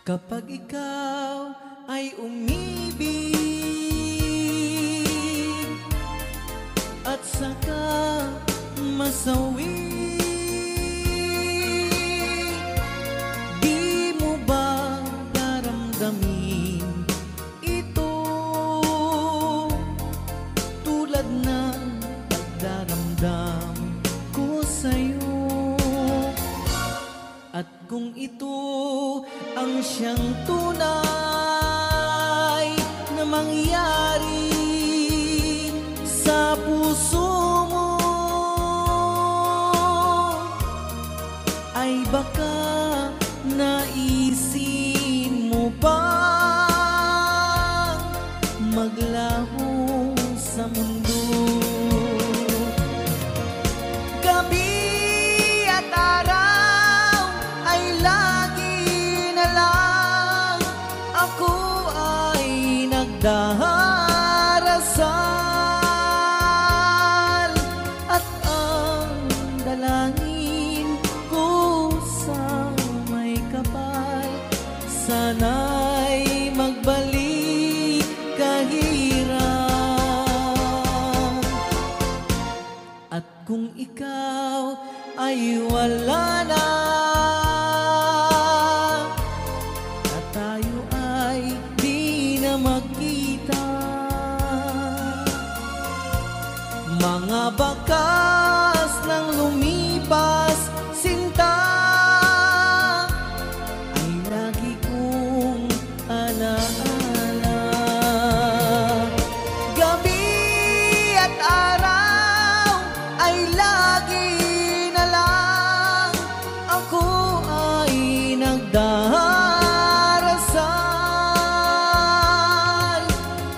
Speaker 1: Kapag ikaw ay umibig at saka masawi, di mo ba daramdamin ito, tulad ng pagdaramdam ko sa'yo? At kung ito ang siyang tunay na mangyari sa puso mo, ay baka naisin mo bang maglaho sa mundo? Gabi at araw ay lagi na lang ako ay nagdahal ikaw ay wala na, at tayo ay di na magkita. Mga bakas ng lumipas, sinta, ay lagi kong alaala. Gabi at araw ay lagi na lang ako ay nagdarasal,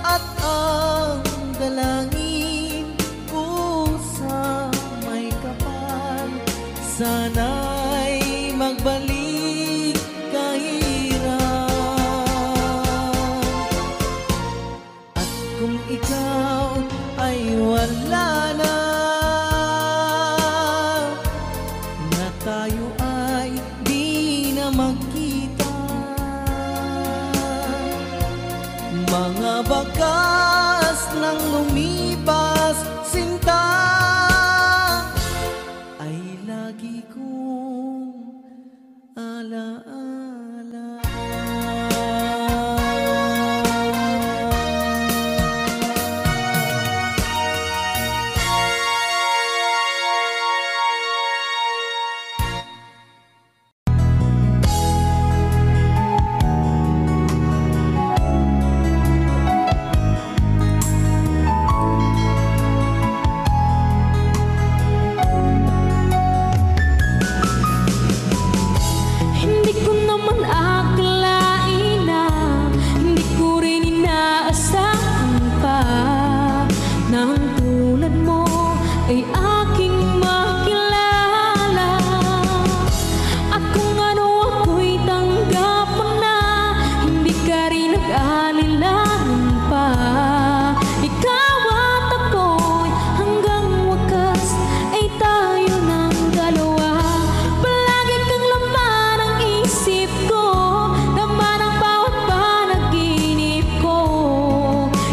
Speaker 1: at ang dalangin ko sa may kapal, sana'y magbalik kahirap. At kung ikaw ay wala na, na tayo ay di na magkita. Mga bakas ng lumipas, sinta, ay lagi kong alaala.
Speaker 2: Hindi ko naman akalain na, hindi ko rin inaasahan pa, na ang tulad mo ay aking makilala. At kung ano ako'y tanggap mo na, hindi ka rin nag-alilangan pa. Ikaw at ako'y hanggang wakas ay tayo ng dalawa. Palagi kang laman ang isip ko, laman ang bawat panaginip ko.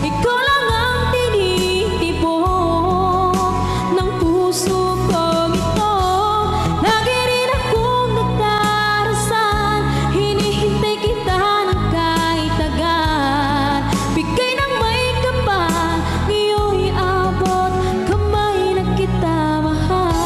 Speaker 2: Ikaw lang ang tinitibok ng puso kong ito. Lagi rin akong nagdarasal, hinihintay kita ng kahit agad. Bigay ng may kapal, ngayon'y abot kamay na kita mahal.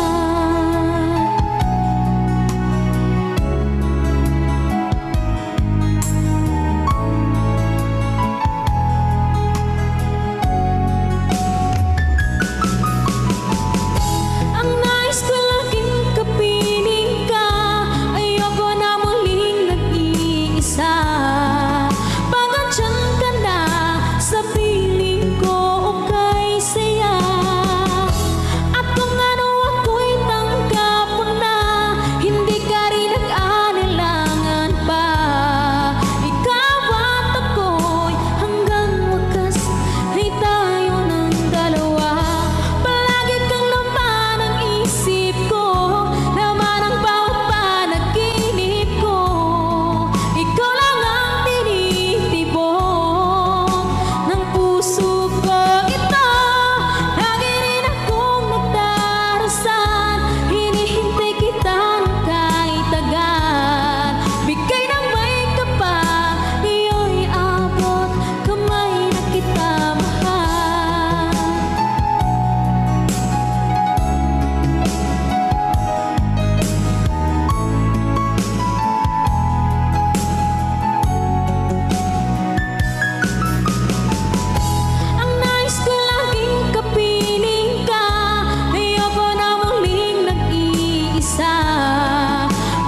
Speaker 2: Ang nais ko laging kapiling ka, ayoko na muling nag-iisa. Pag andyan ka na sa piling ko, okay saya. At kung ano ako'y tanggap mo na, hindi ka rin nag-anilangan pa. Ikaw at ako'y hanggang wakas ay tayo ng dalawa. Palagi kang laman ang isip ko, laman ang bawat panaginip ko. Ikaw lang ang tinitibok ng puso ko ito. Lagi rin akong nagdarasal, hinihintay kita ng kahit agad. Bigay ng may kapal, ngayon'y abot kamay na kita mahal. Ang nais ko laging kapiling ka, ayoko na muling nag-iisa.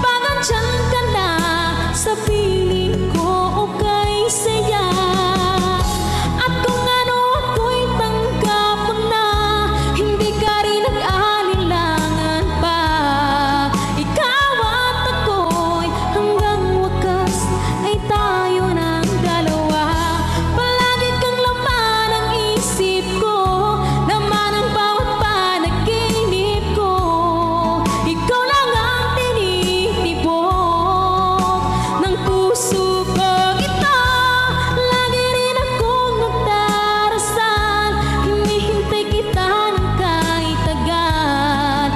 Speaker 2: Pag andyan ka na sa piling ko, okay saya. At kung ano ako'y tanggap mo na, hindi ka rin nag-anilangan pa. Ikaw at ako'y hanggang wakas ay tayo ng dalawa. Palagi kang laman ang isip ko, laman ang bawat panaginip ko. Ikaw lang ang tinitibok ng puso ko ito. Lagi rin akong nagdarasal, hinihintay kita ng kahit agad.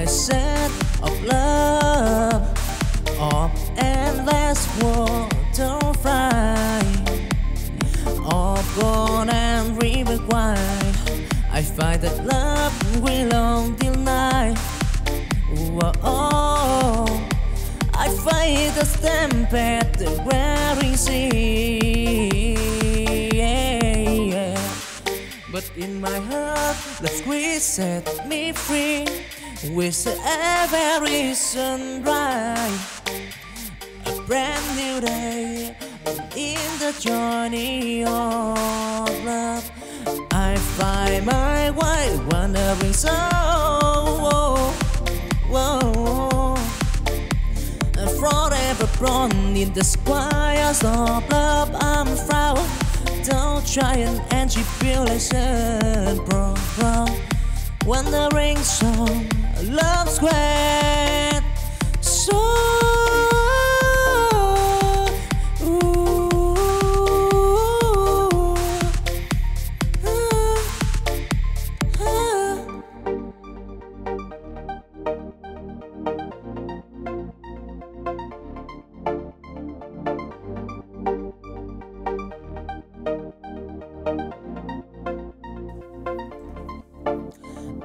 Speaker 1: set of love, of endless waterfly, of gold and river wide. I find that love will long till night. Whoa, I find the stamp at the wearing sea. But in my heart, the squeeze set me free. With every sunrise, a brand new day, in the journey of love, I find my way wandering so. Forever born in the squires of love, I'm proud. Don't try and tribulation, bro. Wandering song, love squared. So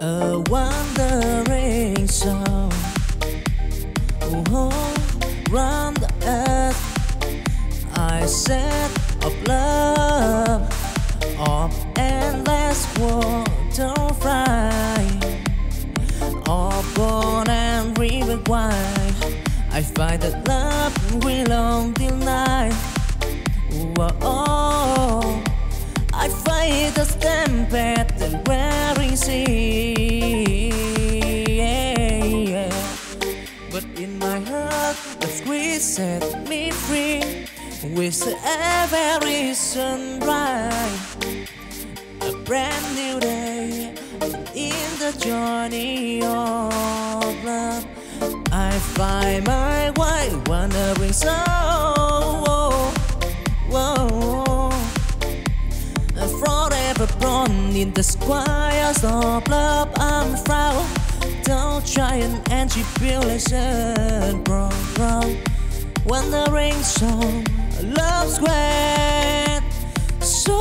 Speaker 1: a wandering song, round the earth. I set of love, of endless waterfly, of gold and river wide. I find that love will long till night. Whoa, I find the stamp at the wearing sea. But in my heart, the squeeze set me free. With every sunrise, a brand new day, in the journey of love, I find my way wandering so. Forever born in the squires of love, I'm proud. Don't try and tribulation, bro. Wandering song, love squared. So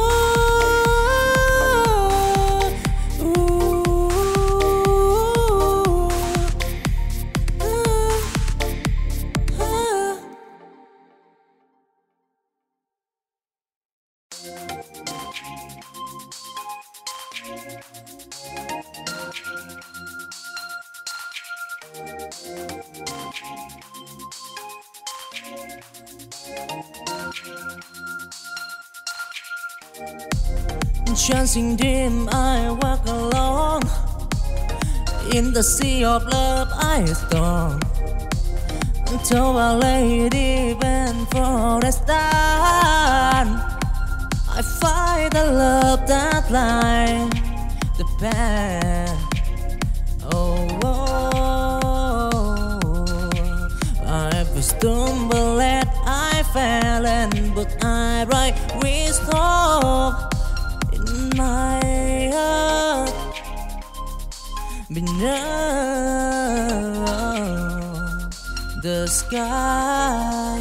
Speaker 1: chancing dim, I walk along. In the sea of love I storm, until Our Lady bend for a stand. I find the love that lies the path. I stumbled and I fell, and but I right with hope in my heart. Beneath the sky,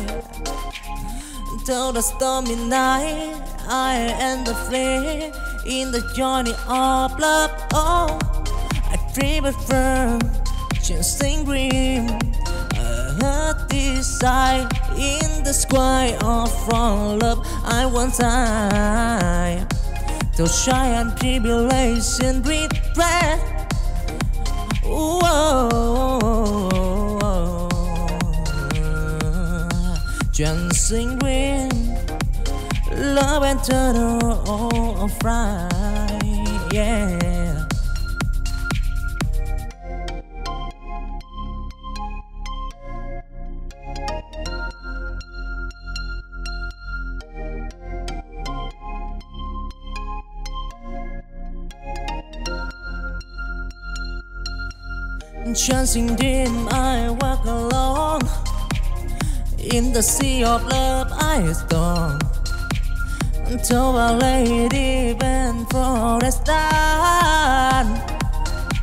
Speaker 1: till the stormy night, I and the flame in the journey of love. Oh, I dream of firm, chasing green. I heard desire in the sky of from love. I want time to shine and tribulation breathe breath. Dancing green, love and turtle of right, yeah. Chancing dim, I walk along. In the sea of love I storm, until Our Lady bend for a stand.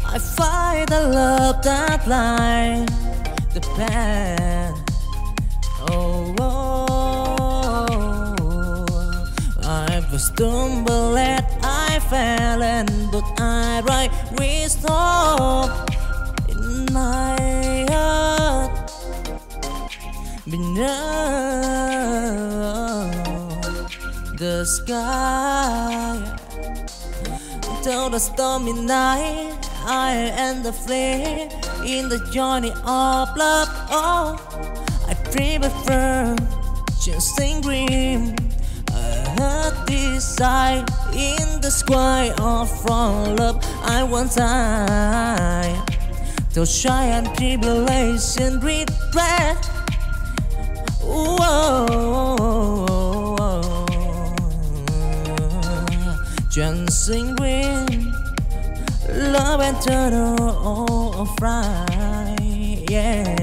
Speaker 1: I I find the love that lies the path. Oh, I was stumbled and I fell, and but I write wisdom in my heart. Beneath the sky, till the stormy night, I and the flame in the journey of love. Oh, I prefer chasing dream. I heard this sight in the sky of from love. I want time to shy and tribulation regret. Dancing wind, love and turn of right, yeah.